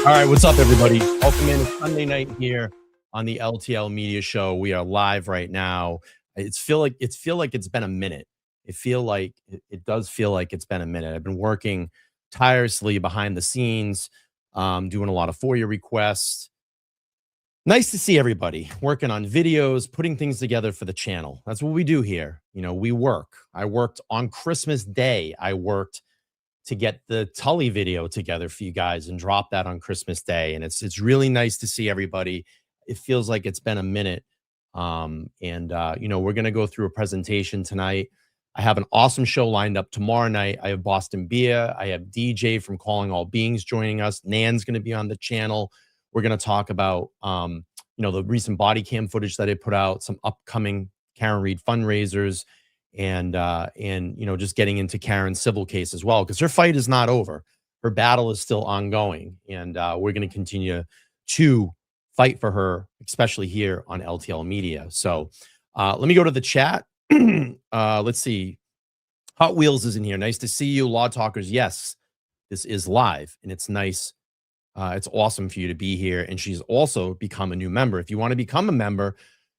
All right, what's up, everybody? Welcome in. It's Sunday night here on the LTL Media Show. We are live right now. Feel like it's been a minute. It does feel like it's been a minute. I've been working tirelessly behind the scenes, doing a lot of FOIA requests. Nice to see everybody working on videos, putting things together for the channel. That's what we do here. You know, we work. I worked on Christmas Day. I worked to get the Tully video together for you guys and drop that on Christmas Day. And it's really nice to see everybody. It feels like it's been a minute. You know, we're going to go through a presentation tonight. I have an awesome show lined up tomorrow night. I have Boston Beer. I have DJ from Calling All Beings joining us. Nan's going to be on the channel. We're going to talk about, you know, the recent body cam footage that I put out, some upcoming Karen Reed fundraisers, and you know, just getting into Karen's civil case as well, because her fight is not over. Her battle is still ongoing, and we're going to continue to fight for her, especially here on LTL Media. So let me go to the chat. Let's see. Hot Wheels is in here. Nice to see you, Law Talkers. Yes, this is live, and it's nice. It's awesome for you to be here. And she's also become a new member. If you want to become a member,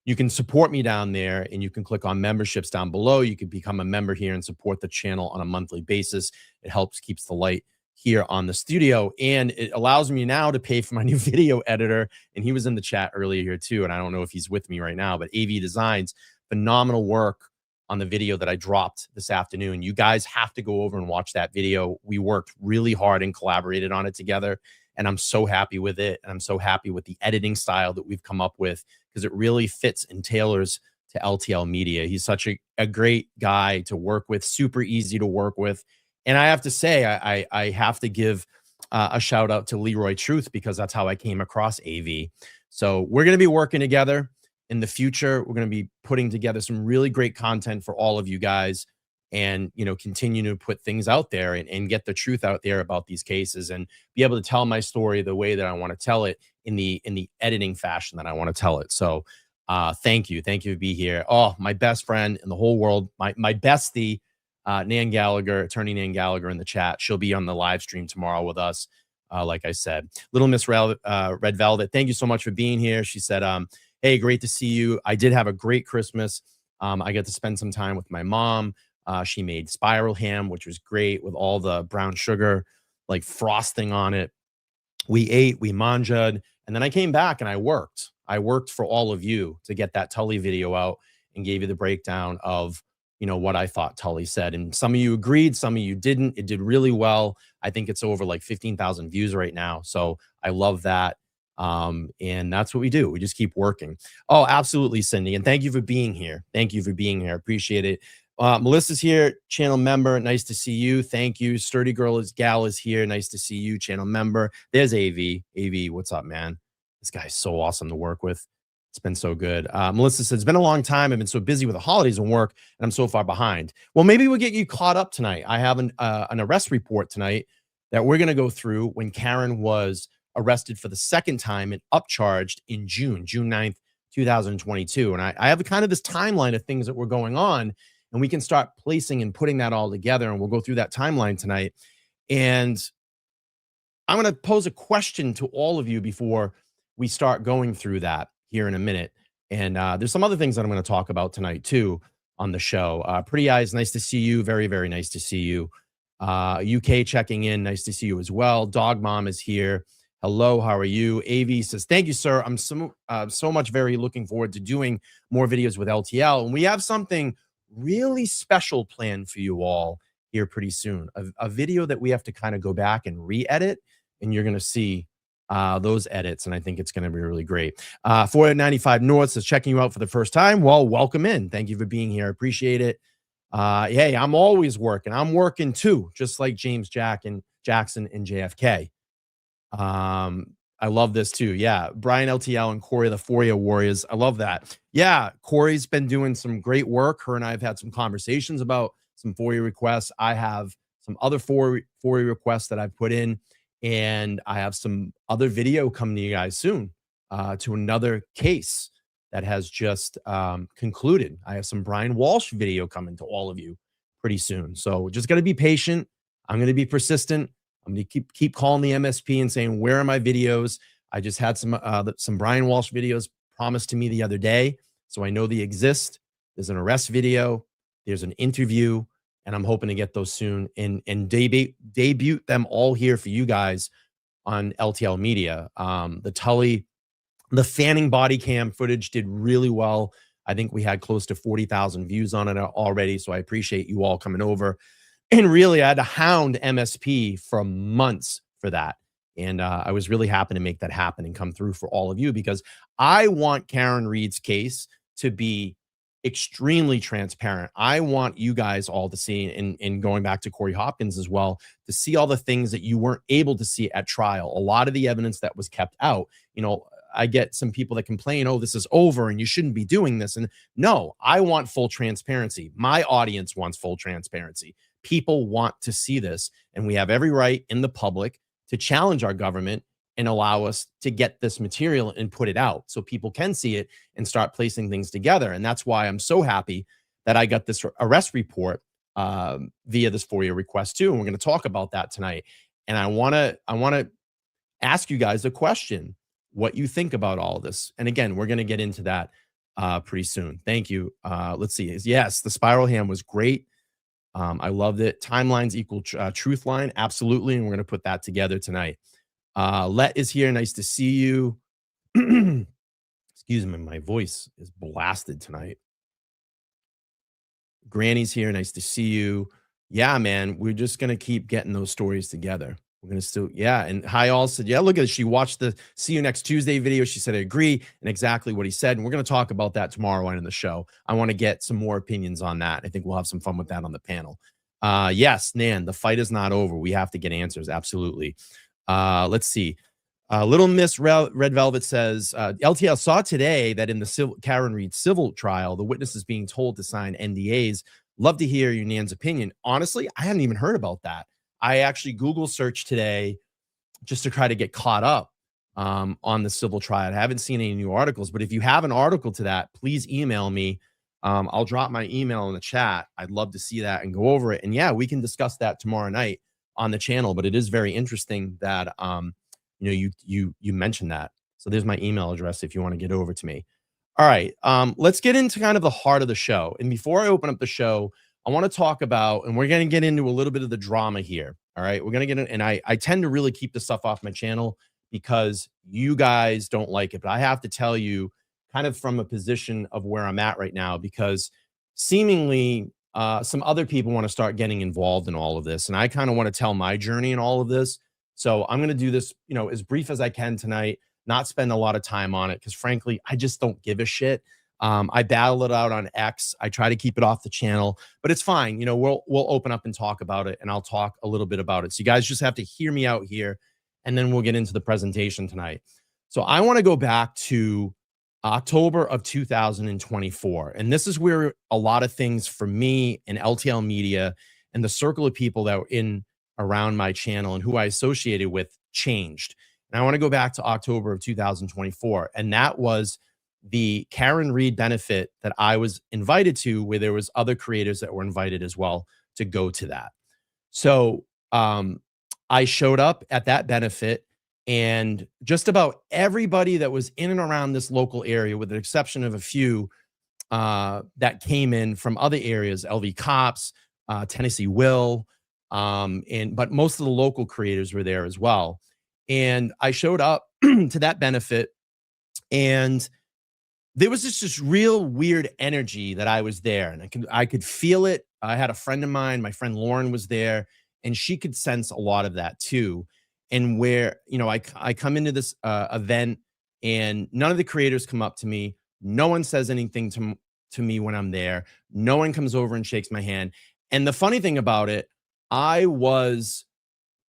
you can support me down there, and you can click on memberships down below. You can become a member here and support the channel on a monthly basis. It helps keeps the light here on the studio, and it allows me now to pay for my new video editor. And he was in the chat earlier here too, and I don't know if he's with me right now, but AV Designs, phenomenal work on the video that I dropped this afternoon. You guys have to go over and watch that video. We worked really hard and collaborated on it together, and I'm so happy with it. And I'm so happy with the editing style that we've come up with, because it really fits and tailors to LTL Media. He's such a great guy to work with, super easy to work with. And I have to say, I have to give a shout out to Leroy Truth, because that's how I came across AV. So we're going to be working together in the future. We're going to be putting together some really great content for all of you guys, and, you know, continue to put things out there and get the truth out there about these cases, and be able to tell my story the way that I want to tell it, in the editing fashion that I want to tell it. So thank you for being here. Oh, my best friend in the whole world, my bestie, Nan Gallagher, attorney Nan Gallagher, in the chat. She'll be on the live stream tomorrow with us. Like I said, Little Miss Red Velvet, thank you so much for being here. She said, hey, great to see you. I did have a great Christmas. I got to spend some time with my mom. She made spiral ham, which was great, with all the brown sugar, like frosting on it. We ate, we manja'd, and then I came back and I worked. I worked for all of you to get that Tully video out, and gave you the breakdown of, you know, what I thought Tully said. And some of you agreed, some of you didn't. It did really well. I think it's over like 15,000 views right now. So I love that. And that's what we do. We just keep working. Oh, absolutely, Cindy. And thank you for being here. Thank you for being here. Appreciate it. Melissa's here, channel member. Nice to see you. Thank you. Sturdy Gal is here. Nice to see you, channel member. There's AV. AV, what's up, man? This guy's so awesome to work with. It's been so good. Melissa says, it's been a long time. I've been so busy with the holidays and work, and I'm so far behind. Well, maybe we'll get you caught up tonight. I have an arrest report tonight that we're going to go through, when Karen was arrested for the second time and upcharged in June 9th, 2022. And I have kind of this timeline of things that were going on, and we can start placing and putting that all together. And we'll go through that timeline tonight. And I'm going to pose a question to all of you before we start going through that here in a minute. And there's some other things that I'm going to talk about tonight too on the show. Pretty Eyes, nice to see you. Very, very nice to see you. UK checking in. Nice to see you as well. Dog Mom is here. Hello, how are you? AV says, thank you, sir. I'm so much very looking forward to doing more videos with LTL. And we have something really special planned for you all here pretty soon. A video that we have to kind of go back and re-edit, and you're going to see those edits, and I think it's going to be really great. 495 North says, checking you out for the first time. Well, welcome in. Thank you for being here. I appreciate it. Hey, I'm always working. I'm working too, just like James Jackson and JFK. I love this too. Yeah, Brian LTL and Corey, the FOIA Warriors. I love that. Yeah, Corey's been doing some great work. Her and I have had some conversations about some FOIA requests. I have some other FOIA requests that I've put in, and I have some other video coming to you guys soon to another case that has just concluded. I have some Brian Walsh video coming to all of you pretty soon. So just got to be patient. I'm going to be persistent. I'm going to keep calling the MSP and saying, where are my videos? I just had some Brian Walsh videos promised to me the other day, so I know they exist. There's an arrest video, there's an interview, and I'm hoping to get those soon and debut them all here for you guys on LTL Media. The Fanning body cam footage did really well. I think we had close to 40,000 views on it already, so I appreciate you all coming over. And really, I had to hound MSP for months for that. And I was really happy to make that happen and come through for all of you, because I want Karen Read's case to be extremely transparent. I want you guys all to see, and going back to Corey Hopkins as well, to see all the things that you weren't able to see at trial. A lot of the evidence that was kept out, I get some people that complain, oh, this is over and you shouldn't be doing this. And no, I want full transparency. My audience wants full transparency. People want to see this, and we have every right in the public to challenge our government and allow us to get this material and put it out so people can see it and start placing things together. And that's why I'm so happy that I got this arrest report via this FOIA request too. And we're going to talk about that tonight. And I want to ask you guys a question, what you think about all of this. And again, we're going to get into that pretty soon. Thank you. Let's see. Yes, the spiral ham was great. I loved it. Timelines equal truth line. Absolutely. And we're going to put that together tonight. Let is here. Nice to see you. Excuse me. My voice is blasted tonight. Granny's here. Nice to see you. Yeah, man. We're just going to keep getting those stories together. We're going to still, yeah. And Hi All said, yeah, look at it. She watched the See You Next Tuesday video. She said, I agree. And exactly what he said. And we're going to talk about that tomorrow on in the show. I want to get some more opinions on that. I think we'll have some fun with that on the panel. Yes, Nan, the fight is not over. We have to get answers. Absolutely. Let's see. Little Miss Red Velvet says, LTL saw today that in the Karen Read civil trial, the witness is being told to sign NDAs. Love to hear your Nan's opinion. Honestly, I hadn't even heard about that. I actually Google searched today just to try to get caught up on the civil trial. I haven't seen any new articles, but if you have an article to that, please email me. I'll drop my email in the chat. I'd love to see that and go over it. And yeah, we can discuss that tomorrow night on the channel, but it is very interesting that, you mentioned that. So there's my email address if you want to get over to me. All right. Let's get into kind of the heart of the show. And before I open up the show, I want to talk about, and we're going to get into a little bit of the drama here. All right. We're going to get in, and I tend to really keep the stuff off my channel because you guys don't like it. But I have to tell you kind of from a position of where I'm at right now, because seemingly some other people want to start getting involved in all of this. And I kind of want to tell my journey in all of this. So I'm going to do this, as brief as I can tonight, not spend a lot of time on it because frankly, I just don't give a shit. I battle it out on X. I try to keep it off the channel, but it's fine. We'll open up and talk about it, and I'll talk a little bit about it. So you guys just have to hear me out here, and then we'll get into the presentation tonight. So I want to go back to October of 2024. And this is where a lot of things for me and LTL Media and the circle of people that were in around my channel and who I associated with changed. And I want to go back to October of 2024. And that was the Karen Read benefit that I was invited to, where there was other creators that were invited as well to go to that. So I showed up at that benefit, and just about everybody that was in and around this local area, with the exception of a few that came in from other areas, LV Cops, Tennessee Will, but most of the local creators were there as well. And I showed up to that benefit, and there was just this real weird energy that I was there, and I could feel it. I had a friend of mine, my friend Lauren was there, and she could sense a lot of that too. And where, I come into this event, and none of the creators come up to me. No one says anything to me when I'm there. No one comes over and shakes my hand. And the funny thing about it, I was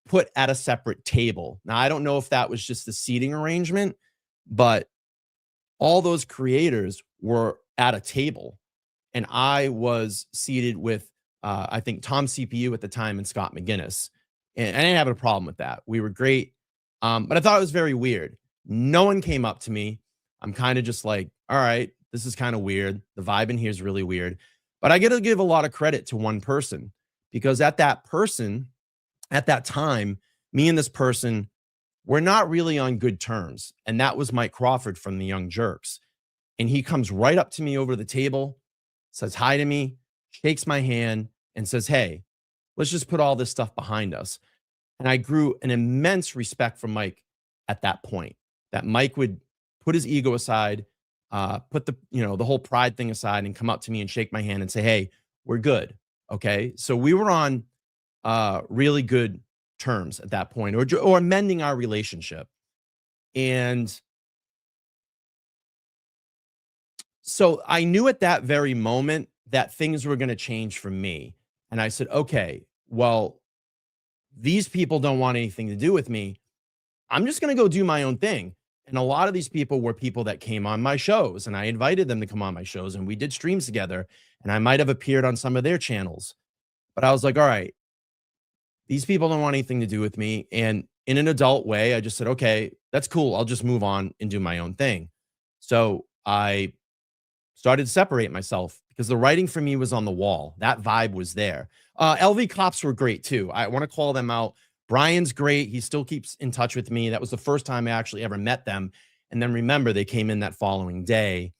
put at a separate table. Now, I don't know if that was just the seating arrangement, but all those creators were at a table, and I was seated with, I think, Tom CPU at the time and Scott McGinnis. And I didn't have a problem with that. We were great. But I thought it was very weird. No one came up to me. I'm kind of just like, all right, this is kind of weird. The vibe in here is really weird. But I got to give a lot of credit to one person, because at that time, me and this person, we're not really on good terms. And that was Mike Crawford from the Young Jerks. And he comes right up to me over the table, says hi to me, shakes my hand, and says, "Hey, let's just put all this stuff behind us." And I grew an immense respect for Mike at that point, that Mike would put his ego aside, put the whole pride thing aside and come up to me and shake my hand and say, "Hey, we're good." Okay. So we were on really good terms at that point, or mending our relationship. And so I knew at that very moment that things were going to change for me. And I said, okay, well, these people don't want anything to do with me. I'm just going to go do my own thing. And a lot of these people were people that came on my shows, and I invited them to come on my shows, and we did streams together, and I might have appeared on some of their channels. But I was like, all right, these people don't want anything to do with me. And in an adult way, I just said, okay, that's cool. I'll just move on and do my own thing. So I started to separate myself because the writing for me was on the wall. That vibe was there. LV Cops were great too. I want to call them out. Brian's great. He still keeps in touch with me. That was the first time I actually ever met them. And then remember, they came in that following day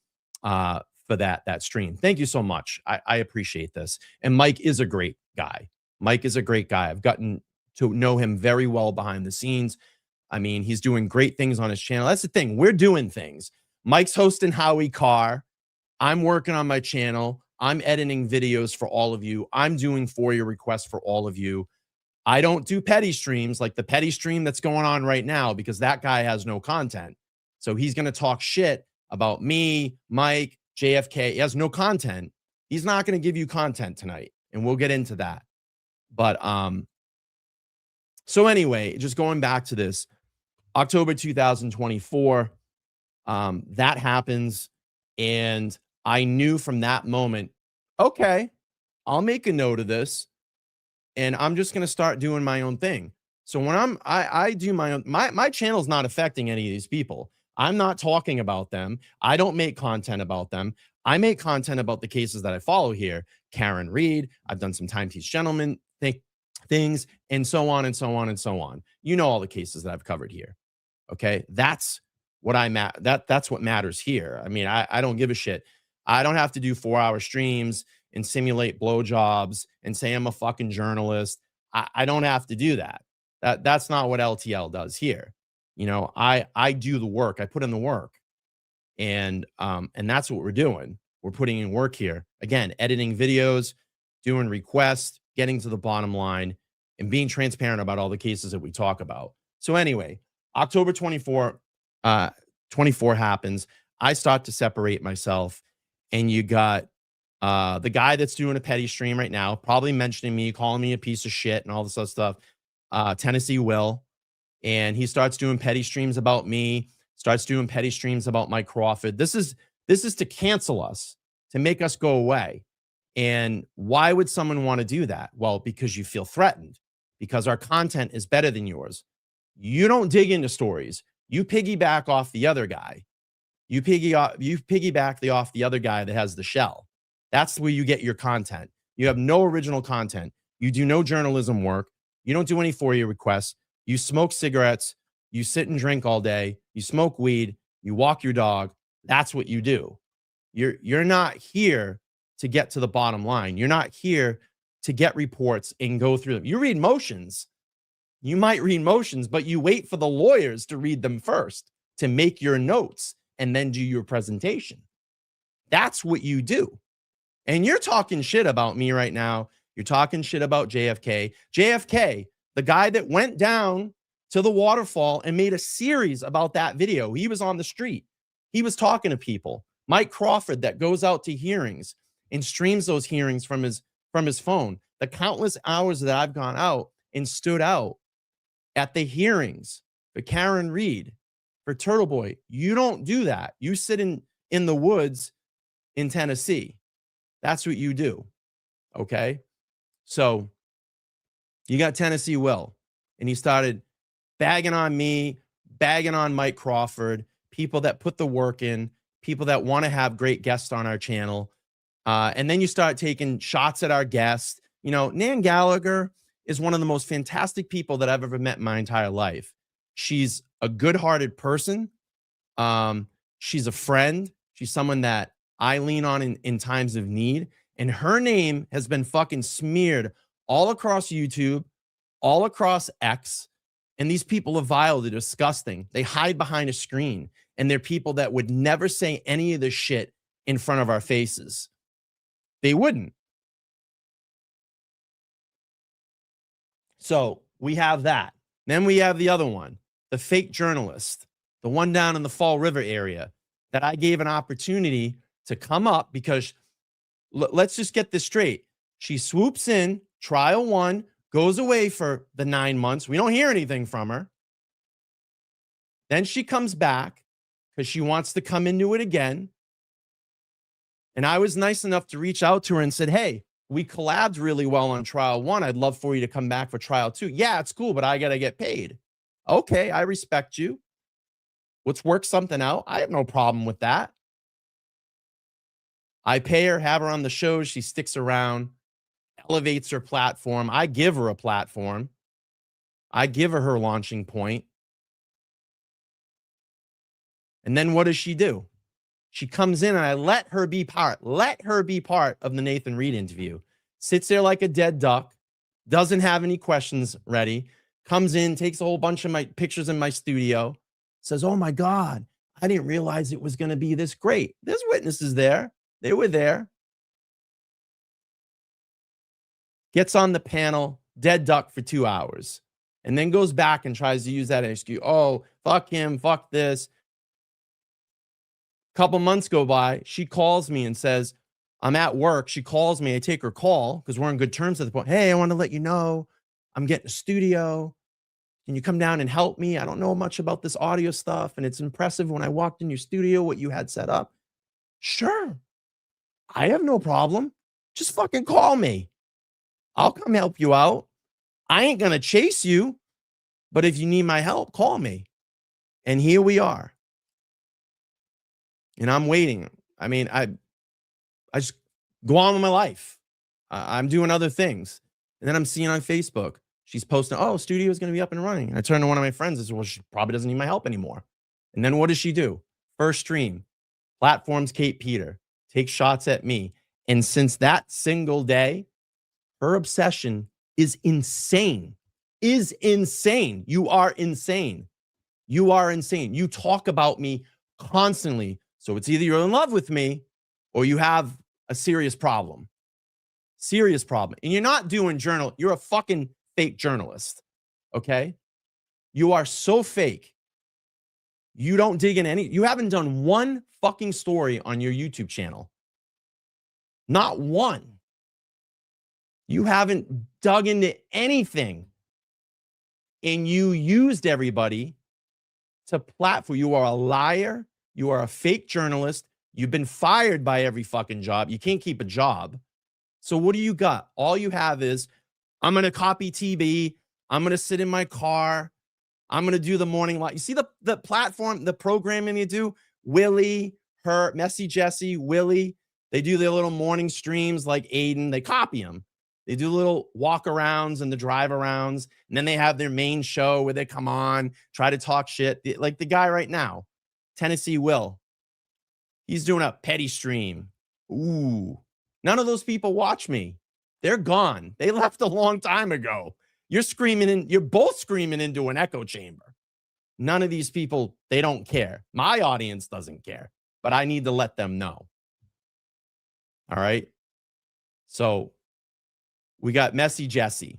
for that stream. Thank you so much. I appreciate this. And Mike is a great guy. Mike is a great guy. I've gotten to know him very well behind the scenes. I mean, he's doing great things on his channel. That's the thing. We're doing things. Mike's hosting Howie Carr. I'm working on my channel. I'm editing videos for all of you. I'm doing FOIA requests for all of you. I don't do petty streams like the petty stream that's going on right now because that guy has no content. So he's going to talk shit about me, Mike, JFK. He has no content. He's not going to give you content tonight. And we'll get into that. But so anyway, just going back to this, October 2024, that happens. And I knew from that moment, okay, I'll make a note of this and I'm just going to start doing my own thing. So when I do my own, my channel's not affecting any of these people. I'm not talking about them. I don't make content about them. I make content about the cases that I follow here. Karen Reed, I've done some Timepiece Gentlemen things, and so on and so on and so on. You know all the cases that I've covered here. Okay, that's what that's what matters here. I mean, I don't give a shit. I don't have to do 4-hour streams and simulate blowjobs and say I'm a fucking journalist. I don't have to do that. That's not what LTL does here. You know, I do the work. I put in the work, and that's what we're doing. We're putting in work here. Again, editing videos, doing requests, getting to the bottom line, and being transparent about all the cases that we talk about. So anyway, October 24 happens. I start to separate myself, and you got the guy that's doing a petty stream right now, probably mentioning me, calling me a piece of shit and all this other stuff, Tennessee Will. And he starts doing petty streams about me, starts doing petty streams about Mike Crawford. This is to cancel us, to make us go away. And why would someone want to do that? Well, because you feel threatened, because our content is better than yours. You don't dig into stories. You piggyback off the other guy. You piggyback off the other guy that has the shell. That's where you get your content. You have no original content. You do no journalism work. You don't do any FOIA requests. You smoke cigarettes. You sit and drink all day. You smoke weed. You walk your dog. That's what you do. You're not here to get to the bottom line. You're not here to get reports and go through them. You read motions. You might read motions, but you wait for the lawyers to read them first to make your notes and then do your presentation. That's what you do. And you're talking shit about me right now. You're talking shit about JFK. JFK, the guy that went down to the waterfall and made a series about that video. He was on the street. He was talking to people. Mike Crawford that goes out to hearings and streams those hearings from his phone. The countless hours that I've gone out and stood out at the hearings for Karen Reed, for Turtle Boy. You don't do that. You sit in the woods in Tennessee. That's what you do. Okay. So you got Tennessee Will, and he started bagging on me, bagging on Mike Crawford, people that put the work in, people that want to have great guests on our channel. And then you start taking shots at our guests. You know, Nan Gallagher is one of the most fantastic people that I've ever met in my entire life. She's a good-hearted person. She's a friend. She's someone that I lean on in times of need. And her name has been fucking smeared all across YouTube, all across X. And these people are vile. They're disgusting. They hide behind a screen. And they're people that would never say any of this shit in front of our faces. They wouldn't. So we have that. Then we have the other one, the fake journalist, the one down in the Fall River area that I gave an opportunity to come up because let's just get this straight. She swoops in, trial one, goes away for the 9 months. We don't hear anything from her. Then she comes back because she wants to come into it again. And I was nice enough to reach out to her and said, hey, we collabed really well on trial one. I'd love for you to come back for trial two. Yeah, it's cool, but I got to get paid. Okay, I respect you. Let's work something out. I have no problem with that. I pay her, have her on the show. She sticks around, elevates her platform. I give her a platform. I give her her launching point. And then what does she do? She comes in and I let her be part of the Nathan Reed interview. Sits there like a dead duck, doesn't have any questions ready, comes in, takes a whole bunch of my pictures in my studio, says, oh my God, I didn't realize it was going to be this great. There's witnesses there. They were there. Gets on the panel, dead duck for 2 hours, and then goes back and tries to use that excuse. Oh, fuck him, fuck this. Couple months go by, she calls me and says, I'm at work. She calls me. I take her call because we're on good terms at the point. Hey, I want to let you know I'm getting a studio. Can you come down and help me? I don't know much about this audio stuff, and it's impressive when I walked in your studio what you had set up. Sure. I have no problem. Just fucking call me. I'll come help you out. I ain't going to chase you, but if you need my help, call me. And here we are. And I'm waiting. I mean, I just go on with my life. I'm doing other things. And then I'm seeing on Facebook, she's posting, oh, studio is going to be up and running. And I turn to one of my friends and say, well, she probably doesn't need my help anymore. And then what does she do? First stream, platforms Kate Peter, takes shots at me. And since that single day, her obsession is insane. Is insane. You are insane. You are insane. You talk about me constantly. So it's either you're in love with me or you have a serious problem. Serious problem. And you're not doing journal. You're a fucking fake journalist. Okay? You are so fake. You don't dig in any. You haven't done one fucking story on your YouTube channel. Not one. You haven't dug into anything. And you used everybody to platform. You are a liar. You are a fake journalist. You've been fired by every fucking job. You can't keep a job. So what do you got? All you have is, I'm going to copy TB. I'm going to sit in my car. I'm going to do the morning live. You see the platform, the programming you do? Willie, her, Messy Jesse, Willie. They do their little morning streams like Aiden. They copy them. They do little walk-arounds and the drive-arounds. And then they have their main show where they come on, try to talk shit. Like the guy right now, Tennessee Will. He's doing a petty stream. Ooh. None of those people watch me. They're gone. They left a long time ago. You're both screaming into an echo chamber. None of these people, they don't care. My audience doesn't care, but I need to let them know. All right. So we got Messy Jesse.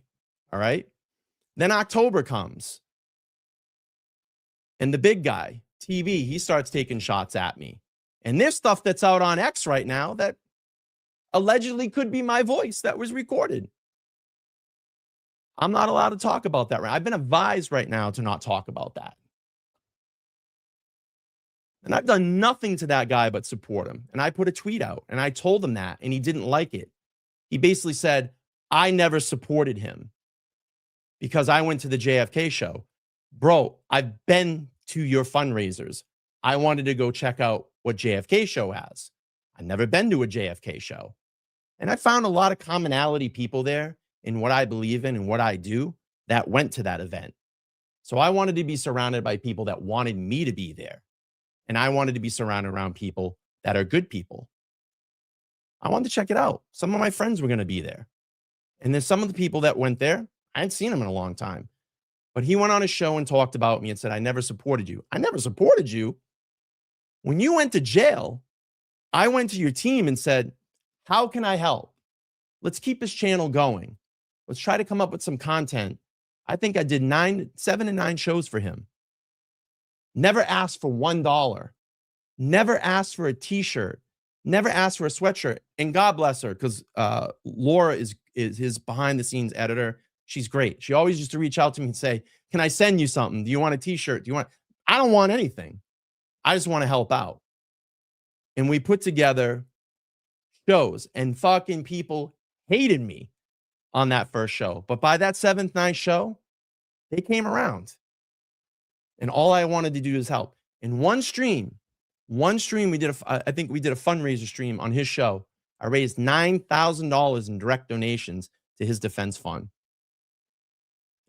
All right. Then October comes. And the big guy, TV, he starts taking shots at me. And there's stuff that's out on X right now that allegedly could be my voice that was recorded. I'm not allowed to talk about that. I've been advised right now to not talk about that. And I've done nothing to that guy but support him. And I put a tweet out and I told him that, and he didn't like it. He basically said, I never supported him because I went to the JFK show. Bro, I've been to your fundraisers. I wanted to go check out what JFK show has. I've never been to a JFK show. And I found a lot of commonality people there. in what I believe in and what I do that went to that event. So I wanted to be surrounded by people that wanted me to be there. And I wanted to be surrounded around people that are good people. I wanted to check it out. Some of my friends were going to be there. And then some of the people that went there, I hadn't seen them in a long time. But he went on a show and talked about me and said, I never supported you. I never supported you. When you went to jail, I went to your team and said, how can I help? Let's keep this channel going. Let's try to come up with some content. I think I did 7 and 9 shows for him. Never asked for $1. Never asked for a t-shirt. Never asked for a sweatshirt. And God bless her, because Laura is his behind the scenes editor. She's great. She always used to reach out to me and say, can I send you something? Do you want a t-shirt? Do you want? I don't want anything. I just want to help out. And we put together shows, and fucking people hated me on that first show. But by that 7th, 9th show, they came around. And all I wanted to do is help. In one stream, we did I think we did a fundraiser stream on his show. I raised $9,000 in direct donations to his defense fund.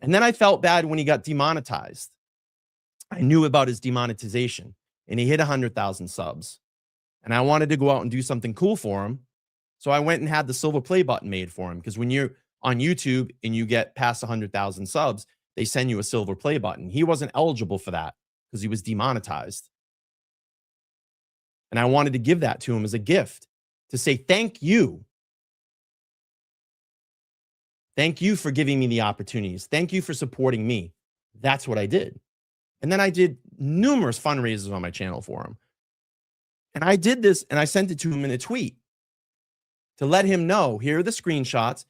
And then I felt bad when he got demonetized. I knew about his demonetization, and he hit 100,000 subs. And I wanted to go out and do something cool for him. So I went and had the silver play button made for him, because when you're on YouTube and you get past 100,000 subs, they send you a silver play button. He wasn't eligible for that because he was demonetized. And I wanted to give that to him as a gift to say, thank you. Thank you for giving me the opportunities. Thank you for supporting me. That's what I did. And then I did numerous fundraisers on my channel for him. And I did this, and I sent it to him in a tweet to let him know, here are the screenshots.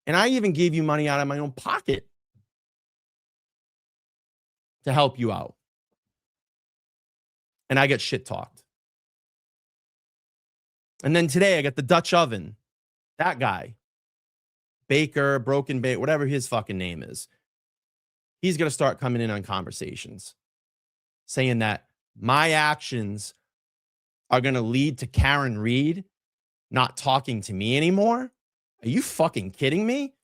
And I even gave you money out of my own pocket to help you out. And I get shit talked. And then today I got the Dutch oven. That guy, Baker, Broken Bait, whatever his fucking name is. He's going to start coming in on conversations saying that my actions are going to lead to Karen Reed not talking to me anymore. Are you fucking kidding me?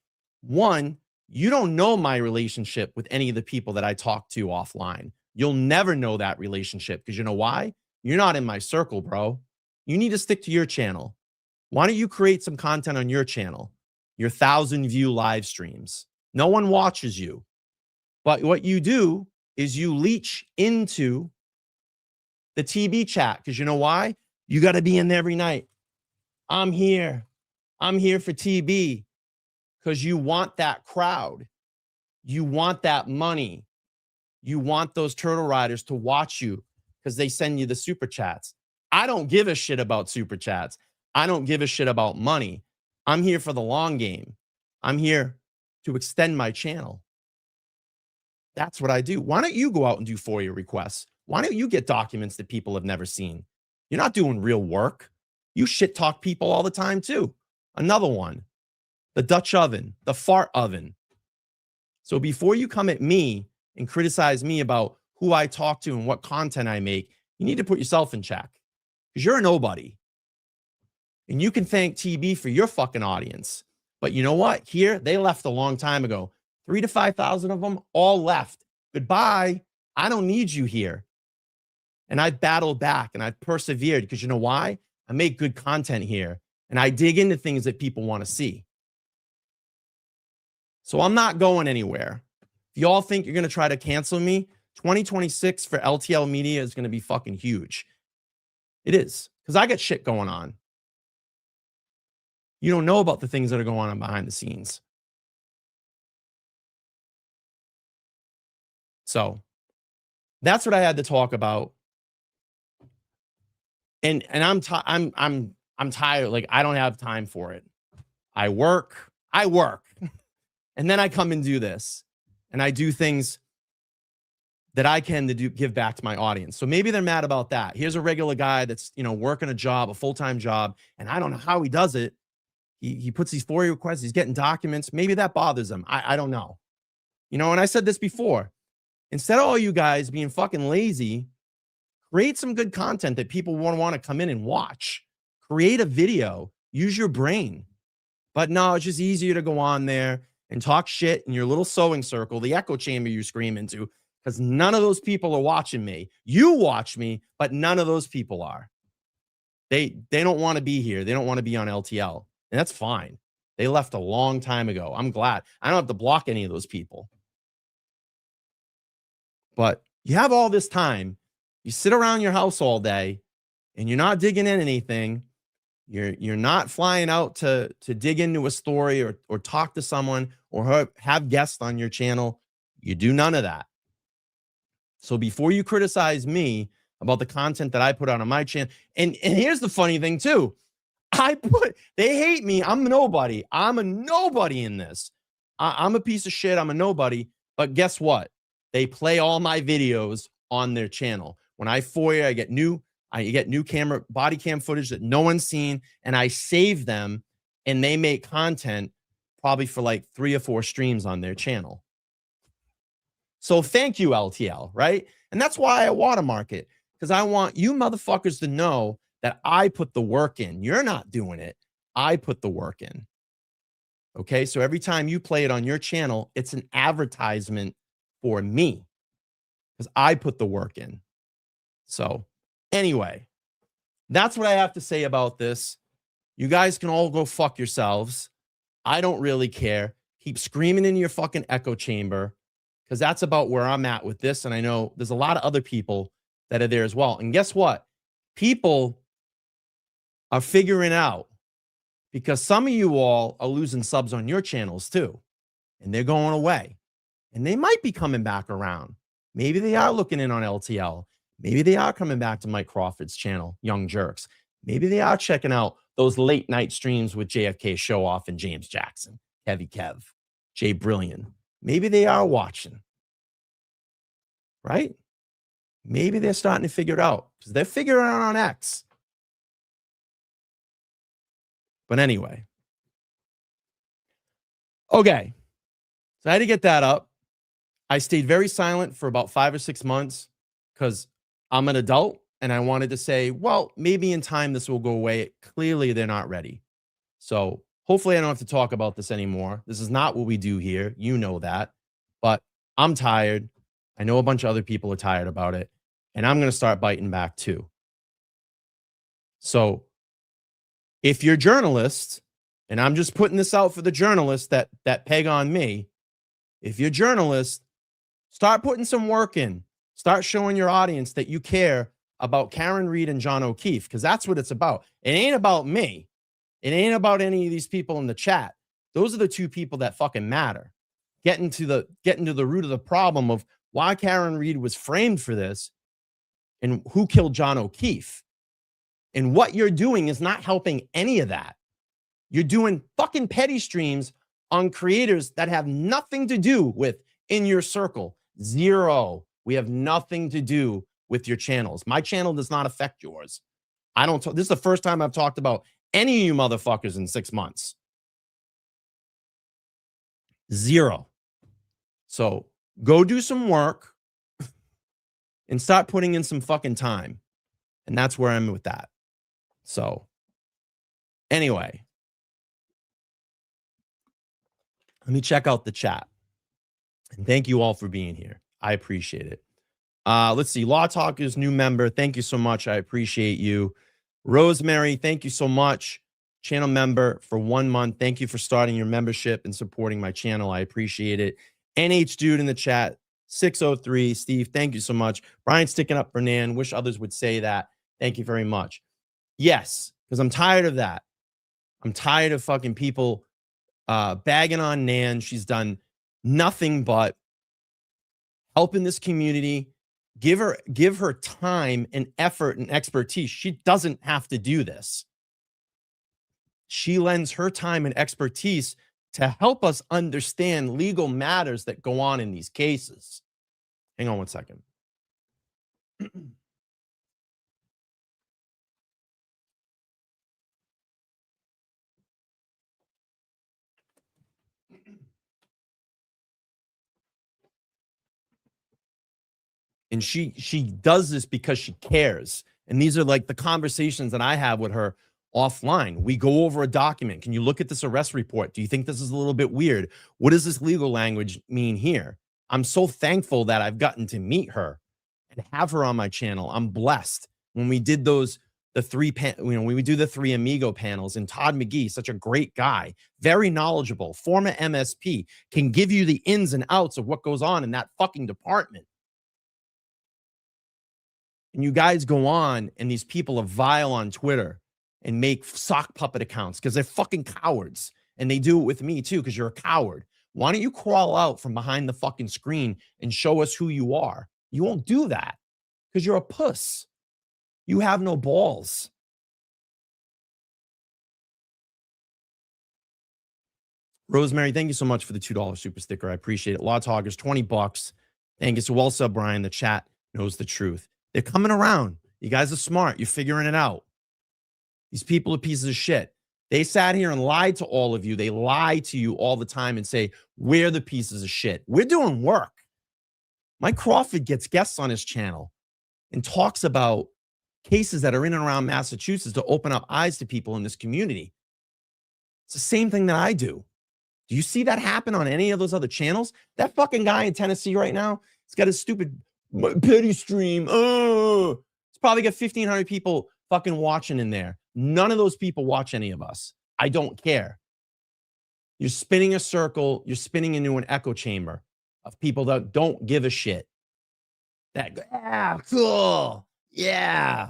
One, you don't know my relationship with any of the people that I talk to offline. You'll never know that relationship, because you know why? You're not in my circle, bro. You need to stick to your channel. Why don't you create some content on your channel? Your 1,000-view live streams. No one watches you. But what you do is you leech into the TB chat, because you know why? You got to be in there every night. I'm here. I'm here for TB, because you want that crowd. You want that money. You want those turtle riders to watch you because they send you the super chats. I don't give a shit about super chats. I don't give a shit about money. I'm here for the long game. I'm here to extend my channel. That's what I do. Why don't you go out and do FOIA requests? Why don't you get documents that people have never seen? You're not doing real work. You shit talk people all the time too. Another one, the Dutch oven, the fart oven. So before you come at me and criticize me about who I talk to and what content I make, you need to put yourself in check, because you're a nobody. And you can thank TB for your fucking audience. But you know what? Here, they left a long time ago. 3,000 to 5,000 of them all left. Goodbye. I don't need you here. And I've battled back and I've persevered, because you know why? I make good content here and I dig into things that people want to see. So I'm not going anywhere. If y'all think you're going to try to cancel me, 2026 for LTL Media is going to be fucking huge. It is, because I got shit going on. You don't know about the things that are going on behind the scenes. So that's what I had to talk about. And I'm tired. Like, I don't have time for it. I work, and then I come and do this, and I do things that I can to give back to my audience. So maybe they're mad about that. Here's a regular guy that's, working a job, a full-time job, and I don't know how he does it. He puts these FOIA requests, he's getting documents. Maybe that bothers him. I don't know. And I said this before. Instead of all you guys being fucking lazy, create some good content that people want to come in and watch. Create a video. Use your brain. But no, it's just easier to go on there and talk shit in your little sewing circle, the echo chamber you scream into, because none of those people are watching me. You watch me, but none of those people are. They don't want to be here. They don't want to be on LTL. And that's fine. They left a long time ago. I'm glad. I don't have to block any of those people. But you have all this time. You sit around your house all day and you're not digging in anything. You're not flying out to dig into a story or talk to someone or have guests on your channel. You do none of that. So before you criticize me about the content that I put out on my channel, and here's the funny thing too, they hate me. I'm nobody. I'm a nobody in this. I'm a piece of shit. I'm a nobody. But guess what? They play all my videos on their channel. When I FOIA, I get new camera, body cam footage that no one's seen, and I save them, and they make content probably for like 3 or 4 streams on their channel. So thank you, LTL, right? And that's why I watermark it, because I want you motherfuckers to know that I put the work in. You're not doing it. I put the work in. Okay, so every time you play it on your channel, it's an advertisement for me because I put the work in. So anyway, that's what I have to say about this. You guys can all go fuck yourselves. I don't really care. Keep screaming in your fucking echo chamber because that's about where I'm at with this. And I know there's a lot of other people that are there as well. And guess what? People are figuring out, because some of you all are losing subs on your channels too, and they're going away. And they might be coming back around. Maybe they are looking in on LTL. Maybe they are coming back to Mike Crawford's channel, Young Jerks. Maybe they are checking out those late night streams with JFK Show Off and James Jackson, Kevy Kev, Jay Brilliant. Maybe they are watching, right? Maybe they're starting to figure it out because they're figuring it out on X. But anyway. Okay. So I had to get that up. I stayed very silent for about 5 or 6 months because I'm an adult and I wanted to say, well, maybe in time this will go away. Clearly, they're not ready. So hopefully I don't have to talk about this anymore. This is not what we do here. You know that. But I'm tired. I know a bunch of other people are tired about it. And I'm going to start biting back too. So if you're journalists, and I'm just putting this out for the journalists that peg on me, if you're journalists, start putting some work in. Start showing your audience that you care about Karen Reed and John O'Keefe, because that's what it's about. It ain't about me. It ain't about any of these people in the chat. Those are the 2 people that fucking matter. Getting to the root of the problem of why Karen Reed was framed for this and who killed John O'Keefe. And what you're doing is not helping any of that. You're doing fucking petty streams on creators that have nothing to do with in your circle. Zero. We have nothing to do with your channels. My channel does not affect yours. This is the first time I've talked about any of you motherfuckers in 6 months. Zero. So go do some work and start putting in some fucking time. And that's where I'm with that. So anyway, let me check out the chat. And thank you all for being here. I appreciate it. Let's see. Law Talkers, new member. Thank you so much. I appreciate you. Rosemary, thank you so much. Channel member for 1 month. Thank you for starting your membership and supporting my channel. I appreciate it. NH Dude in the chat. 603. Steve, thank you so much. Brian sticking up for Nan. Wish others would say that. Thank you very much. Yes, because I'm tired of that. I'm tired of fucking people bagging on Nan. She's done nothing but helping this community. Give her time and effort and expertise. She doesn't have to do this. She lends her time and expertise to help us understand legal matters that go on in these cases. Hang on one second. And she does this because she cares. And these are like the conversations that I have with her offline. We go over a document. Can you look at this arrest report? Do you think this is a little bit weird? What does this legal language mean here? I'm so thankful that I've gotten to meet her and have her on my channel. I'm blessed. When we did when we do the 3 Amigo panels, and Todd McGee, such a great guy, very knowledgeable, former MSP, can give you the ins and outs of what goes on in that fucking department. And you guys go on, and these people are vile on Twitter and make sock puppet accounts because they're fucking cowards. And they do it with me too, because you're a coward. Why don't you crawl out from behind the fucking screen and show us who you are? You won't do that because you're a puss. You have no balls. Rosemary, thank you so much for the $2 super sticker. I appreciate it. Law Talkers, 20 bucks. Thank you. So well sub, Brian. The chat knows the truth. They're coming around. You guys are smart. You're figuring it out. These people are pieces of shit. They sat here and lied to all of you. They lie to you all the time and say, we're the pieces of shit. We're doing work. Mike Crawford gets guests on his channel and talks about cases that are in and around Massachusetts to open up eyes to people in this community. It's the same thing that I do. Do you see that happen on any of those other channels? That fucking guy in Tennessee right now, he's got his stupid petty stream. Oh, it's probably got 1,500 people fucking watching in there. None of those people watch any of us. I don't care. You're spinning a circle. You're spinning into an echo chamber of people that don't give a shit. That, cool. Yeah.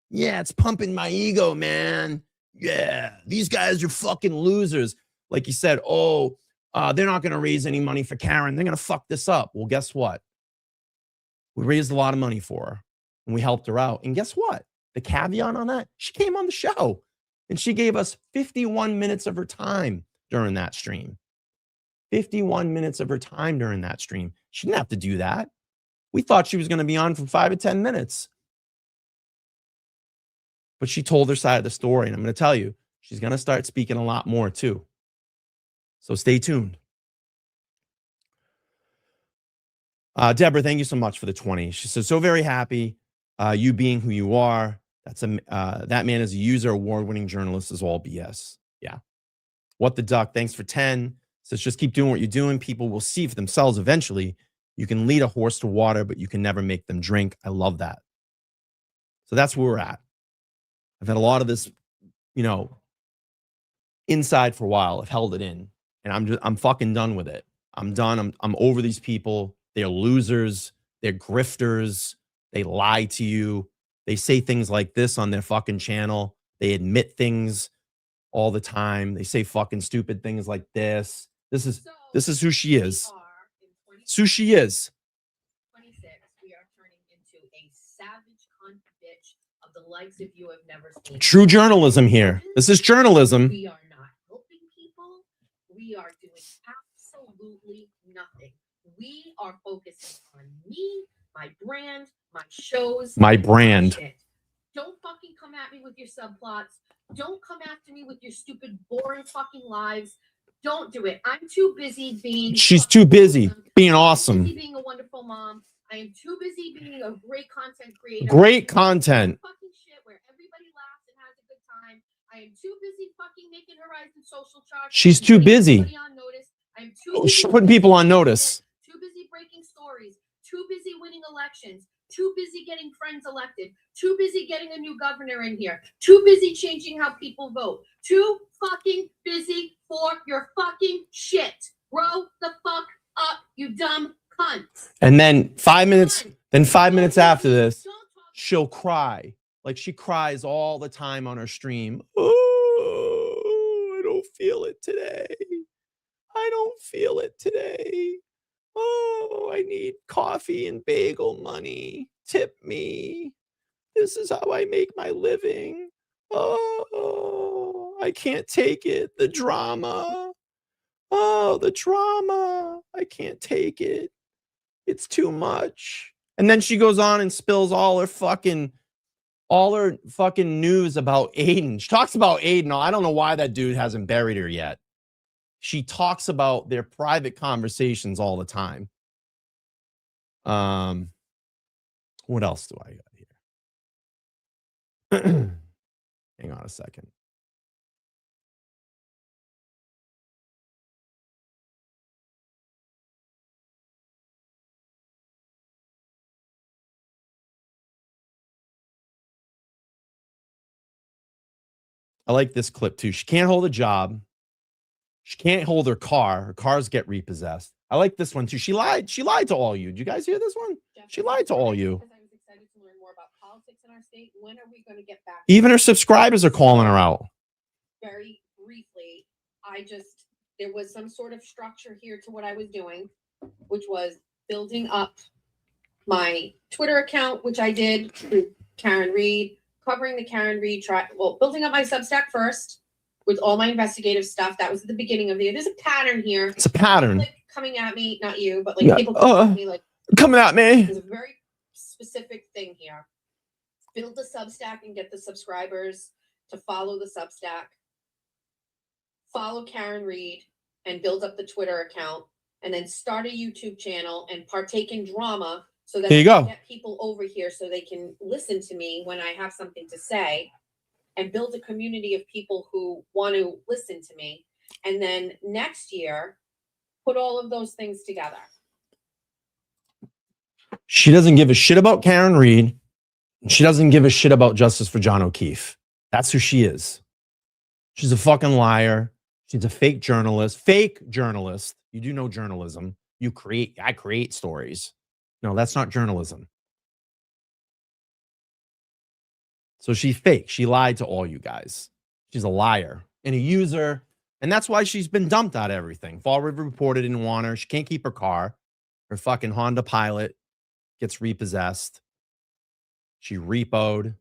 Yeah, it's pumping my ego, man. Yeah. These guys are fucking losers. Like you said, they're not going to raise any money for Karen. They're going to fuck this up. Well, guess what? We raised a lot of money for her and we helped her out. And guess what? The caveat on that, she came on the show and she gave us 51 minutes of her time during that stream. 51 minutes of her time during that stream. She didn't have to do that. We thought she was going to be on for 5 to 10 minutes. But she told her side of the story. And I'm going to tell you, she's going to start speaking a lot more too. So stay tuned. Deborah, thank you so much for the 20. She says, so very happy. You being who you are. That man is a user, award-winning journalist is all BS. Yeah. What the duck? Thanks for 10. Says just keep doing what you're doing. People will see for themselves eventually. You can lead a horse to water, but you can never make them drink. I love that. So that's where we're at. I've had a lot of this, inside for a while. I've held it in, and I'm fucking done with it. I'm done. I'm over these people. They're losers. They're grifters. They lie to you. They say things like this on their fucking channel. They admit things all the time. They say fucking stupid things like this. This is who she is. It's who she is. 26, we are turning into a savage cunt bitch of the likes of you have never seen. True journalism here. This is journalism. We are not helping people. We are doing absolutely nothing. We are focusing on me, my brand, my shows, my brand. Don't fucking come at me with your subplots. Don't come after me with your stupid, boring fucking lives. Don't do it. I'm too busy being. She's too busy being awesome. Busy being a wonderful mom. I am too busy being a great content creator. Great content. Fucking shit where everybody laughs and has a good time. I am too busy fucking making Horizon social charts. She's too busy. On notice. I'm too busy. She's putting people on notice. Too busy breaking stories. Too busy winning elections. Too busy getting friends elected. Too busy getting a new governor in here. Too busy changing how people vote. Too fucking busy for your fucking shit. Grow the fuck up, you dumb cunt. And then 5 minutes, after this, she'll cry. Like she cries all the time on her stream. Oh, I don't feel it today. I don't feel it today. Oh, I need coffee and bagel money. Tip me. This is how I make my living. Oh, I can't take it. The drama. Oh, the drama. I can't take it. It's too much. And then she goes on and spills all her fucking news about Aiden. She talks about Aiden. I don't know why that dude hasn't buried her yet. She talks about their private conversations all the time. What else do I got here? Hang on a second. I like this clip too. She can't hold a job. She can't hold her car. Her cars get repossessed. I like this one too. She lied. She lied to all you. Did you guys hear this one? She lied to all you. Because I was excited to learn more about politics in our state. When are we going to get back? Even her subscribers are calling her out. Very briefly, there was some sort of structure here to what I was doing, which was building up my Twitter account, which I did through Karen Reed, covering the Karen Reed trial. Well, building up my Substack first with all my investigative stuff. That was at the beginning of the year. There's a pattern here. It's a pattern. Like coming at me, not you, but like people coming at me, like coming at me. There's a very specific thing here. Build the Substack and get the subscribers to follow the Substack. Follow Karen Reed and build up the Twitter account, and then start a YouTube channel and partake in drama so that I can get people over here so they can listen to me when I have something to say, and build a community of people who want to listen to me. And then next year, put all of those things together. She doesn't give a shit about Karen Reed. She doesn't give a shit about justice for John O'Keefe. That's who she is. She's a fucking liar. She's a fake journalist. Fake journalist. You do know journalism. I create stories. No, that's not journalism. So she's fake. She lied to all you guys. She's a liar and a user. And that's why she's been dumped out of everything. Fall River reported didn't want her. She can't keep her car. Her fucking Honda Pilot gets repossessed. She repoed.